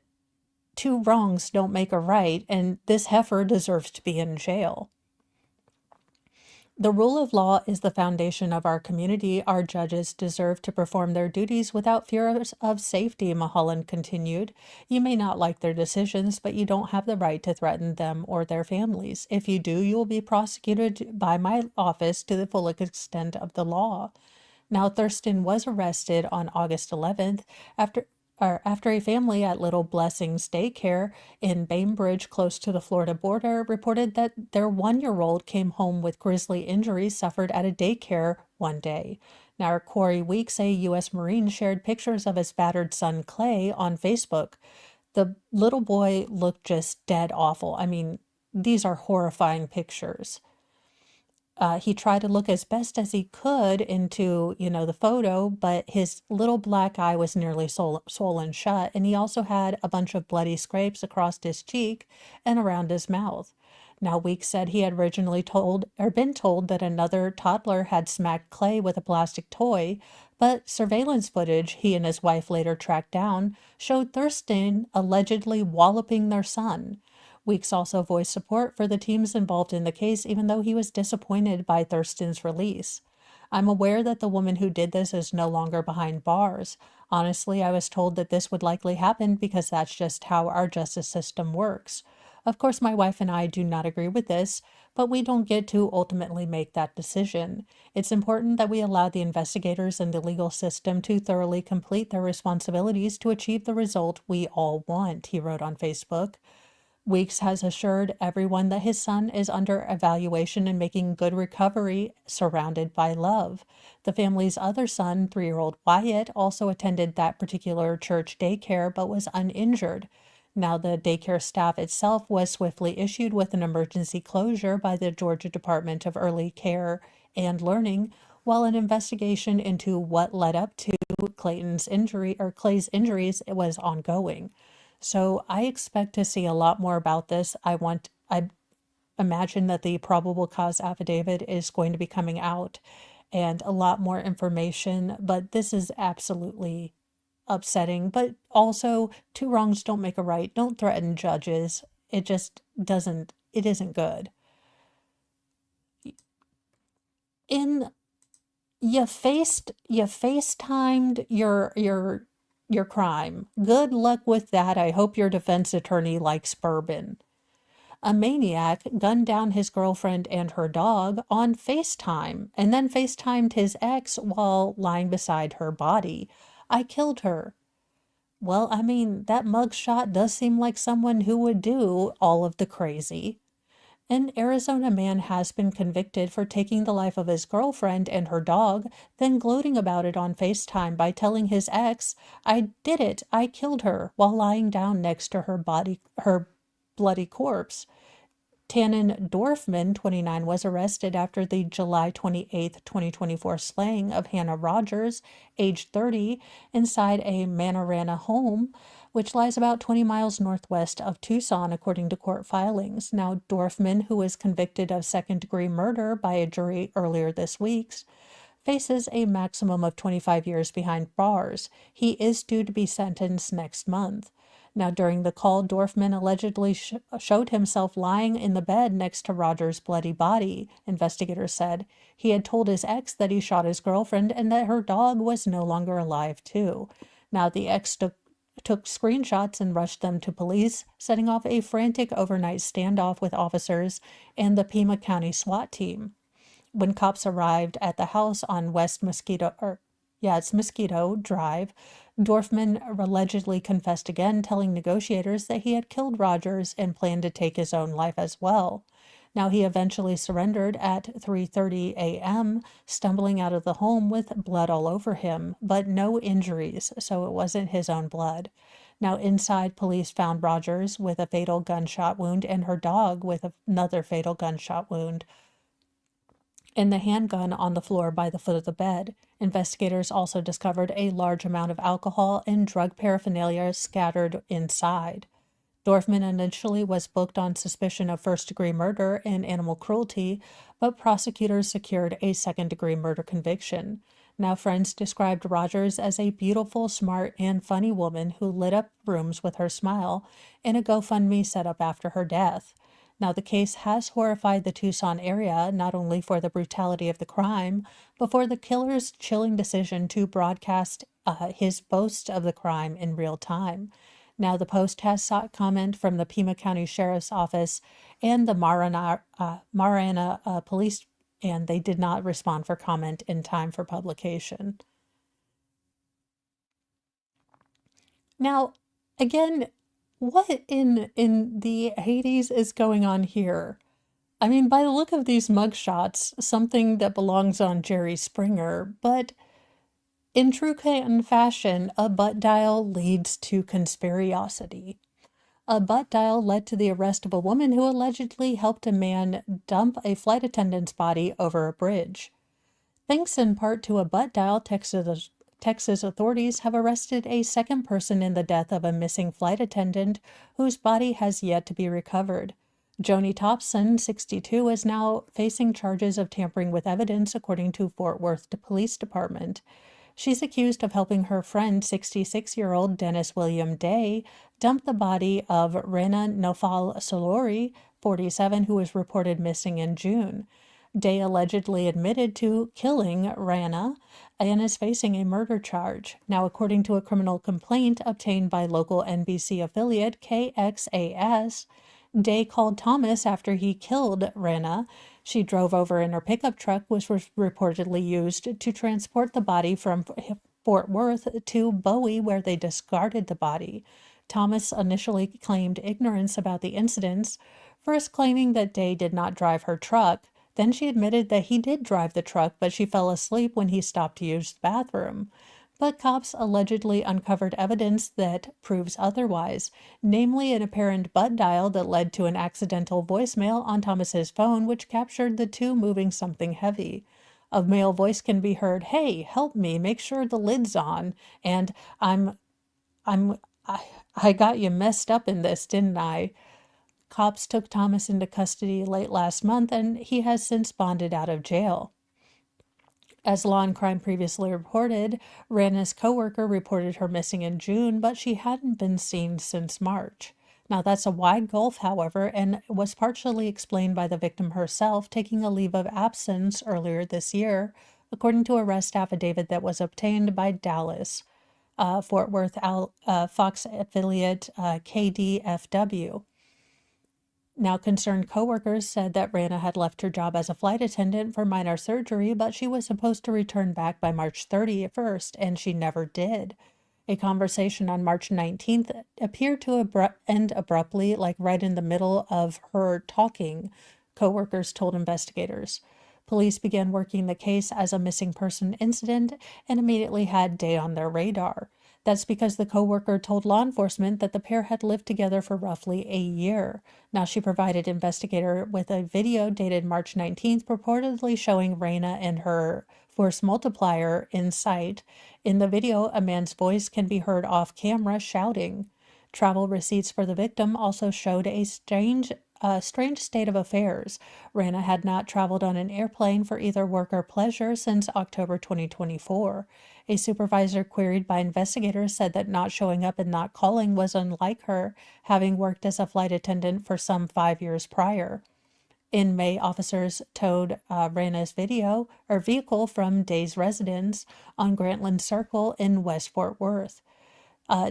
2 wrongs don't make a right, and this heifer deserves to be in jail. The rule of law is the foundation of our community. Our judges deserve to perform their duties without fear of safety, Mulholland continued. You may not like their decisions, but you don't have the right to threaten them or their families. If you do, you will be prosecuted by my office to the full extent of the law. Now, Thurston was arrested on August 11th after a family at Little Blessings Daycare in Bainbridge, close to the Florida border, reported that their 1-year-old came home with grisly injuries suffered at a daycare one day. Now, Corey Weeks, a U.S. Marine, shared pictures of his battered son Clay on Facebook. The little boy looked just dead awful. I mean, these are horrifying pictures. He tried to look as best as he could into, the photo, but his little black eye was nearly swollen shut, and he also had a bunch of bloody scrapes across his cheek and around his mouth. Now, Weeks said he had originally been told that another toddler had smacked Clay with a plastic toy, but surveillance footage he and his wife later tracked down showed Thurston allegedly walloping their son. Weeks also voiced support for the teams involved in the case, even though he was disappointed by Thurston's release. I'm aware that the woman who did this is no longer behind bars. Honestly, I was told that this would likely happen because that's just how our justice system works. Of course, my wife and I do not agree with this, but we don't get to ultimately make that decision. It's important that we allow the investigators and the legal system to thoroughly complete their responsibilities to achieve the result we all want, he wrote on Facebook. Weeks has assured everyone that his son is under evaluation and making good recovery, surrounded by love. The family's other son, 3-year-old Wyatt, also attended that particular church daycare but was uninjured. Now, the daycare staff itself was swiftly issued with an emergency closure by the Georgia Department of Early Care and learning, while an investigation into what led up to Clay's injuries was ongoing. So I expect to see a lot more about this. I imagine that the probable cause affidavit is going to be coming out and a lot more information, but this is absolutely upsetting. But also, two wrongs don't make a right. Don't threaten judges. It just doesn't, it isn't good. In you FaceTimed your crime. Good luck with that. I hope your defense attorney likes bourbon. A maniac gunned down his girlfriend and her dog on FaceTime and then FaceTimed his ex while lying beside her body. I killed her. Well, I mean, that mugshot does seem like someone who would do all of the crazy. An Arizona man has been convicted for taking the life of his girlfriend and her dog, then gloating about it on FaceTime by telling his ex, "I did it, I killed her," while lying down next to her bloody corpse. Tannen Dorfman, 29, was arrested after the July 28, 2024 slaying of Hannah Rogers, age 30, inside a Manorana home, which lies about 20 miles northwest of Tucson, according to court filings. Now, Dorfman, who was convicted of second-degree murder by a jury earlier this week, faces a maximum of 25 years behind bars. He is due to be sentenced next month. Now, during the call, Dorfman allegedly showed himself lying in the bed next to Rogers' bloody body, investigators said. He had told his ex that he shot his girlfriend and that her dog was no longer alive, too. Now, the ex took screenshots and rushed them to police, setting off a frantic overnight standoff with officers and the Pima County SWAT team. When cops arrived at the house on Mosquito Drive, Dorfman allegedly confessed again, telling negotiators that he had killed Rogers and planned to take his own life as well. Now, he eventually surrendered at 3:30 a.m., stumbling out of the home with blood all over him, but no injuries, so it wasn't his own blood. Now, inside, police found Rogers with a fatal gunshot wound and her dog with another fatal gunshot wound, and the handgun on the floor by the foot of the bed. Investigators also discovered a large amount of alcohol and drug paraphernalia scattered inside. Dorfman initially was booked on suspicion of first-degree murder and animal cruelty, but prosecutors secured a second-degree murder conviction. Now, friends described Rogers as a beautiful, smart, and funny woman who lit up rooms with her smile in a GoFundMe set up after her death. Now, the case has horrified the Tucson area, not only for the brutality of the crime, but for the killer's chilling decision to broadcast his boast of the crime in real time. Now, the Post has sought comment from the Pima County Sheriff's Office and the Marana Police, and they did not respond for comment in time for publication. Now, again, what in the Hades is going on here? I mean, by the look of these mugshots, something that belongs on Jerry Springer, but in true Canton fashion, a butt dial leads to conspiracy. A butt dial led to the arrest of a woman who allegedly helped a man dump a flight attendant's body over a bridge. Thanks in part to a butt dial, Texas authorities have arrested a second person in the death of a missing flight attendant whose body has yet to be recovered. Joni Thompson, 62, is now facing charges of tampering with evidence, according to Fort Worth Police Department. She's accused of helping her friend, 66-year-old Dennis William Day, dump the body of Rana Nofal Solori, 47, who was reported missing in June. Day allegedly admitted to killing Rana and is facing a murder charge. Now, according to a criminal complaint obtained by local NBC affiliate KXAS, Day called Thomas after he killed Rana. She drove over in her pickup truck, which was reportedly used to transport the body from Fort Worth to Bowie, where they discarded the body. Thomas initially claimed ignorance about the incidents, first claiming that Day did not drive her truck. Then she admitted that he did drive the truck, but she fell asleep when he stopped to use the bathroom. But cops allegedly uncovered evidence that proves otherwise, namely an apparent butt dial that led to an accidental voicemail on Thomas's phone, which captured the two moving something heavy. A male voice can be heard, "Hey, help me, make sure the lid's on," and I'm, I, I got you messed up in this, didn't I? Cops took Thomas into custody late last month, and he has since bonded out of jail. As Law and Crime previously reported, Rana's coworker reported her missing in June, but she hadn't been seen since March. Now, that's a wide gulf, however, and was partially explained by the victim herself taking a leave of absence earlier this year, according to arrest affidavit that was obtained by Dallas, Fort Worth Fox affiliate KDFW. Now, concerned coworkers said that Rana had left her job as a flight attendant for minor surgery, but she was supposed to return back by March 31st, and she never did. A conversation on March 19th appeared to end abruptly, like right in the middle of her talking, coworkers told investigators. Police began working the case as a missing person incident and immediately had Day on their radar. That's because the coworker told law enforcement that the pair had lived together for roughly a year. Now, she provided investigator with a video dated March 19th, purportedly showing Rana and her force multiplier in sight. In the video, a man's voice can be heard off camera shouting. Travel receipts for the victim also showed a strange state of affairs. Rana had not traveled on an airplane for either work or pleasure since October 2024. A supervisor queried by investigators said that not showing up and not calling was unlike her, having worked as a flight attendant for some 5 years prior. In May, officers towed Rana's vehicle from Day's residence on Grantland Circle in West Fort Worth.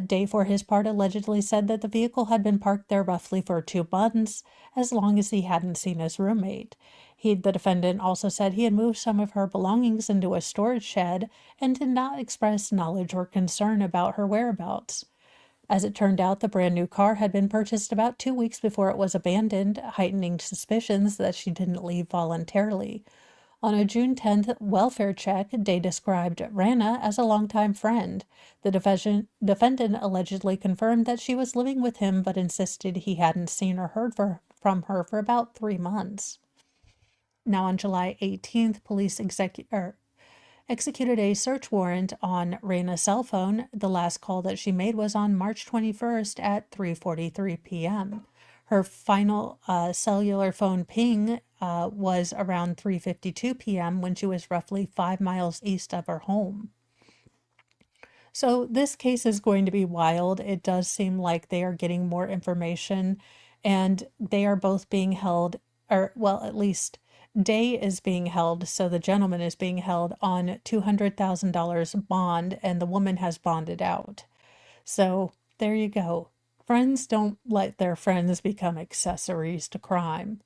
Day, for his part, allegedly said that the vehicle had been parked there roughly for 2 months, as long as he hadn't seen his roommate. The defendant also said he had moved some of her belongings into a storage shed and did not express knowledge or concern about her whereabouts. As it turned out, the brand new car had been purchased about 2 weeks before it was abandoned, heightening suspicions that she didn't leave voluntarily. On a June 10th welfare check, Day described Rana as a longtime friend. The defendant allegedly confirmed that she was living with him but insisted he hadn't seen or heard from her for about 3 months. Now, on July 18th, police executed a search warrant on Rana's cell phone. The last call that she made was on March 21st at 3:43 p.m. Her final cellular phone ping was around 3:52 p.m. when she was roughly 5 miles east of her home. So this case is going to be wild. It does seem like they are getting more information, and they are both being held, or well, at least Day is being held, so the gentleman is being held on $200,000 bond, and the woman has bonded out. So there you go. Friends don't let their friends become accessories to crime.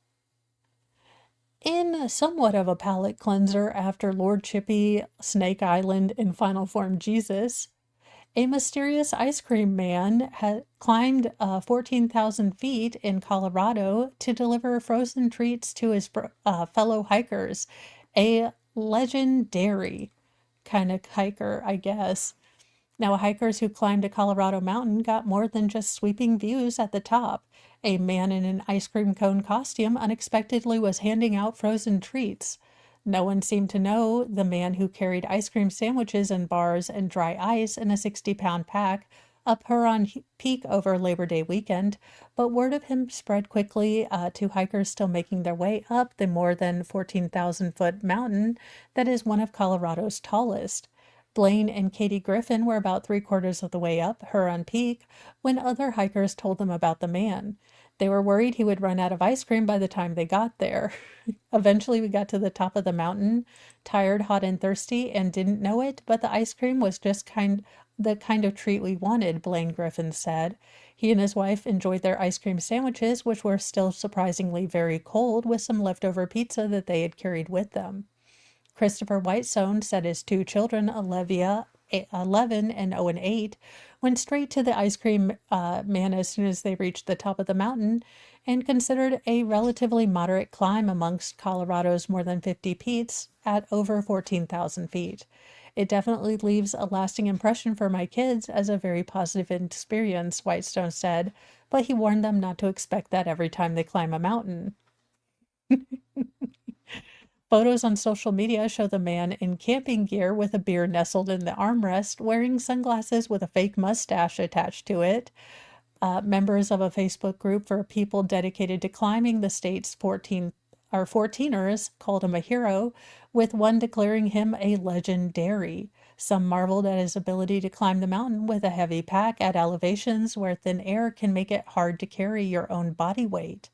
In somewhat of a palate cleanser after Lord Chippy, Snake Island, and Final Form Jesus, a mysterious ice cream man had climbed 14,000 feet in Colorado to deliver frozen treats to his fellow hikers. A legendary kind of hiker, I guess. Now, hikers who climbed a Colorado mountain got more than just sweeping views at the top. A man in an ice cream cone costume unexpectedly was handing out frozen treats. No one seemed to know the man who carried ice cream sandwiches and bars and dry ice in a 60-pound pack up Huron Peak over Labor Day weekend, but word of him spread quickly to hikers still making their way up the more than 14,000-foot mountain that is one of Colorado's tallest. Blaine and Katie Griffin were about 3/4 of the way up Huron Peak when other hikers told them about the man. They were worried he would run out of ice cream by the time they got there. Eventually, we got to the top of the mountain, tired, hot, and thirsty, and didn't know it, but the ice cream was just the kind of treat we wanted, Blaine Griffin said. He and his wife enjoyed their ice cream sandwiches, which were still surprisingly very cold, with some leftover pizza that they had carried with them. Christopher Whitestone said his 2 children, Olivia, 11, and Owen, 8, went straight to the ice cream man as soon as they reached the top of the mountain, and considered a relatively moderate climb amongst Colorado's more than 50 peaks at over 14,000 feet. It definitely leaves a lasting impression for my kids as a very positive experience, Whitestone said, but he warned them not to expect that every time they climb a mountain. Photos on social media show the man in camping gear with a beer nestled in the armrest, wearing sunglasses with a fake mustache attached to it. Members of a Facebook group for people dedicated to climbing the state's 14ers called him a hero, with one declaring him a legendary. Some marveled at his ability to climb the mountain with a heavy pack at elevations where thin air can make it hard to carry your own body weight.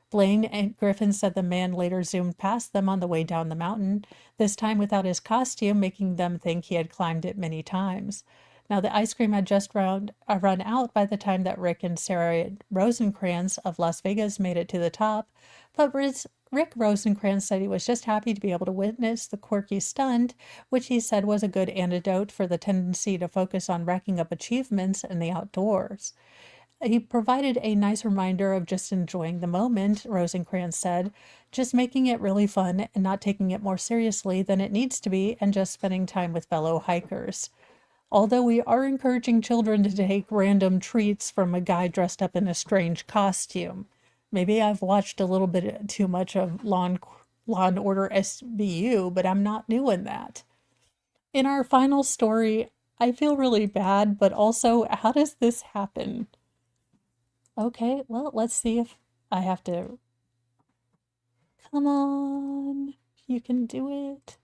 Blaine and Griffin said the man later zoomed past them on the way down the mountain, this time without his costume, making them think he had climbed it many times. Now, the ice cream had just run out by the time that Rick and Sarah Rosencrantz of Las Vegas made it to the top, but Rick Rosencrantz said he was just happy to be able to witness the quirky stunt, which he said was a good antidote for the tendency to focus on racking up achievements in the outdoors. He provided a nice reminder of just enjoying the moment, Rosencrantz said, just making it really fun and not taking it more seriously than it needs to be and just spending time with fellow hikers. Although we are encouraging children to take random treats from a guy dressed up in a strange costume. Maybe I've watched a little bit too much of Law and Order SVU, but I'm not doing that. In our final story, I feel really bad, but also, how does this happen? Okay, well, let's see if I have to... Come on, you can do it.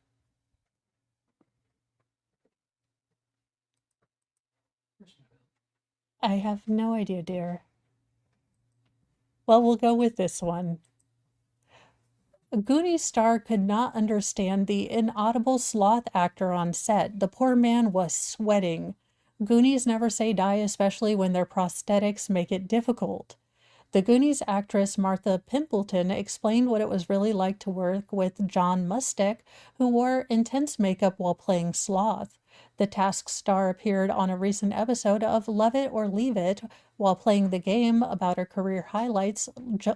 I have no idea, dear. Well, we'll go with this one. Goonies star could not understand the inaudible sloth actor on set. The poor man was sweating. Goonies never say die, especially when their prosthetics make it difficult. The Goonies actress Martha Pimpleton explained what it was really like to work with John Musteck, who wore intense makeup while playing Sloth. The task star appeared on a recent episode of Love It or Leave It. While playing the game about her career highlights,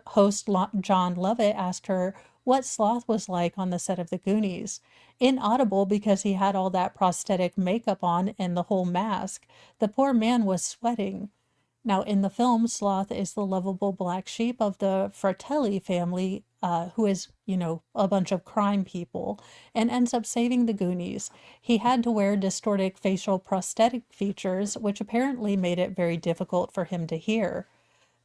host John Lovett asked her what Sloth was like on the set of The Goonies. Inaudible because he had all that prosthetic makeup on and the whole mask. The poor man was sweating. Now, in the film, Sloth is the lovable black sheep of the Fratelli family, who is, a bunch of crime people, and ends up saving the Goonies. He had to wear distorted facial prosthetic features, which apparently made it very difficult for him to hear.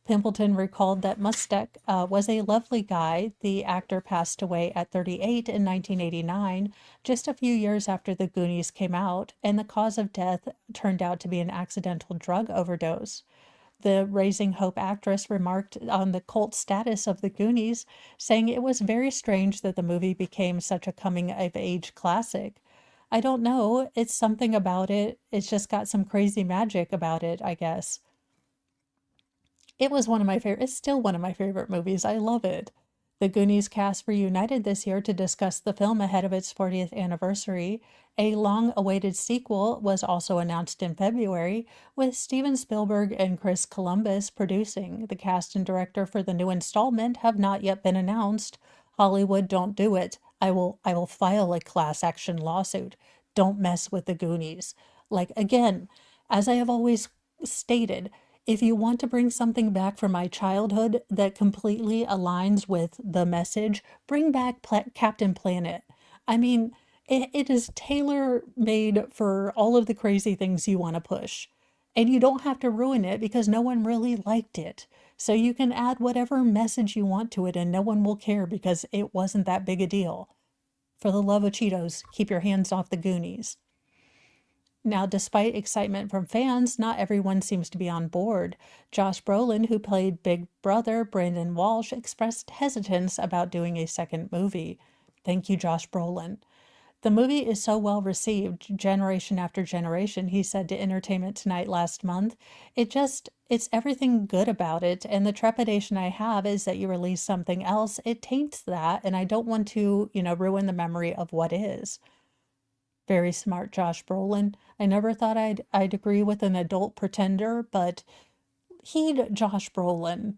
Pimpleton recalled that Musteck was a lovely guy. The actor passed away at 38 in 1989, just a few years after The Goonies came out, and the cause of death turned out to be an accidental drug overdose. The Raising Hope actress remarked on the cult status of The Goonies, saying it was very strange that the movie became such a coming-of-age classic. I don't know, it's something about it. It's just got some crazy magic about it, I guess. It was it's still one of my favorite movies. I love it. The Goonies cast reunited this year to discuss the film ahead of its 40th anniversary. A long-awaited sequel was also announced in February, with Steven Spielberg and Chris Columbus producing. The cast and director for the new installment have not yet been announced. Hollywood, don't do it. I will file a class action lawsuit. Don't mess with the Goonies. Again, as I have always stated, if you want to bring something back from my childhood that completely aligns with the message, bring back Captain Planet. I mean, it is tailor-made for all of the crazy things you want to push. And you don't have to ruin it because no one really liked it. So you can add whatever message you want to it and no one will care because it wasn't that big a deal. For the love of Cheetos, keep your hands off the Goonies. Now, despite excitement from fans, not everyone seems to be on board. Josh Brolin, who played Big Brother Brandon Walsh, expressed hesitance about doing a second movie. Thank you, Josh Brolin. The movie is so well received, generation after generation, he said to Entertainment Tonight last month. It's everything good about it, and the trepidation I have is that you release something else, it taints that, and I don't want to, ruin the memory of what is. Very smart, Josh Brolin. I never thought I'd agree with an adult pretender, but heed Josh Brolin.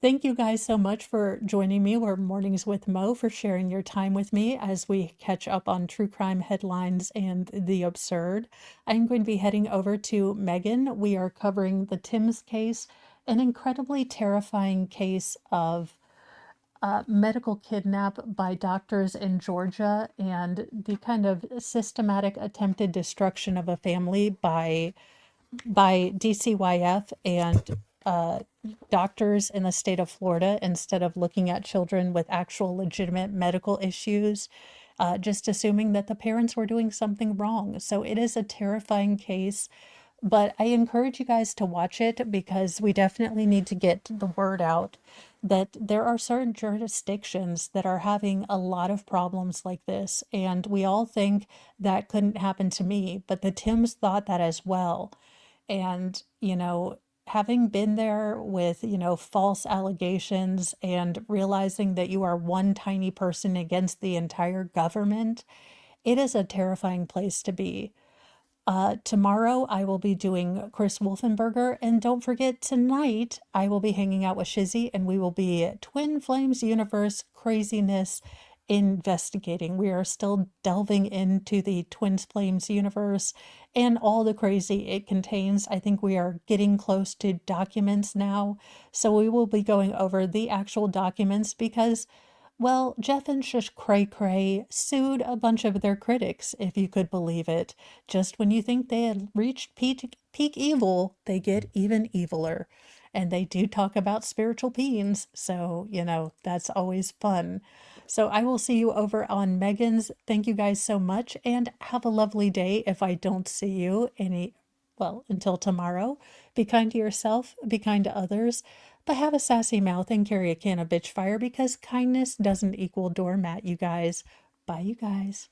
Thank you guys so much for joining me. We're Mornings with Mo, for sharing your time with me as we catch up on true crime headlines and the absurd. I'm going to be heading over to Megan. We are covering the Timms case, an incredibly terrifying case of medical kidnap by doctors in Georgia and the kind of systematic attempted destruction of a family by DCYF and doctors in the state of Florida, instead of looking at children with actual legitimate medical issues, just assuming that the parents were doing something wrong. So it is a terrifying case, but I encourage you guys to watch it because we definitely need to get the word out that there are certain jurisdictions that are having a lot of problems like this. And we all think that couldn't happen to me, but the Tims thought that as well. And, having been there with, false allegations and realizing that you are one tiny person against the entire government, it is a terrifying place to be. Tomorrow I will be doing Chris Wolfenberger, and don't forget tonight I will be hanging out with Shizzy, and we will be Twin Flames universe craziness investigating. We are still delving into the Twin Flames universe and all the crazy it contains. I think we are getting close to documents now, so we will be going over the actual documents because, well, Jeff and Shush Cray Cray sued a bunch of their critics, if you could believe it. Just when you think they had reached peak evil, they get even eviler. And they do talk about spiritual beings, so, that's always fun. So I will see you over on Megan's. Thank you guys so much, and have a lovely day if I don't see you until tomorrow. Be kind to yourself, be kind to others, but have a sassy mouth and carry a can of bitch fire because kindness doesn't equal doormat, you guys. Bye, you guys.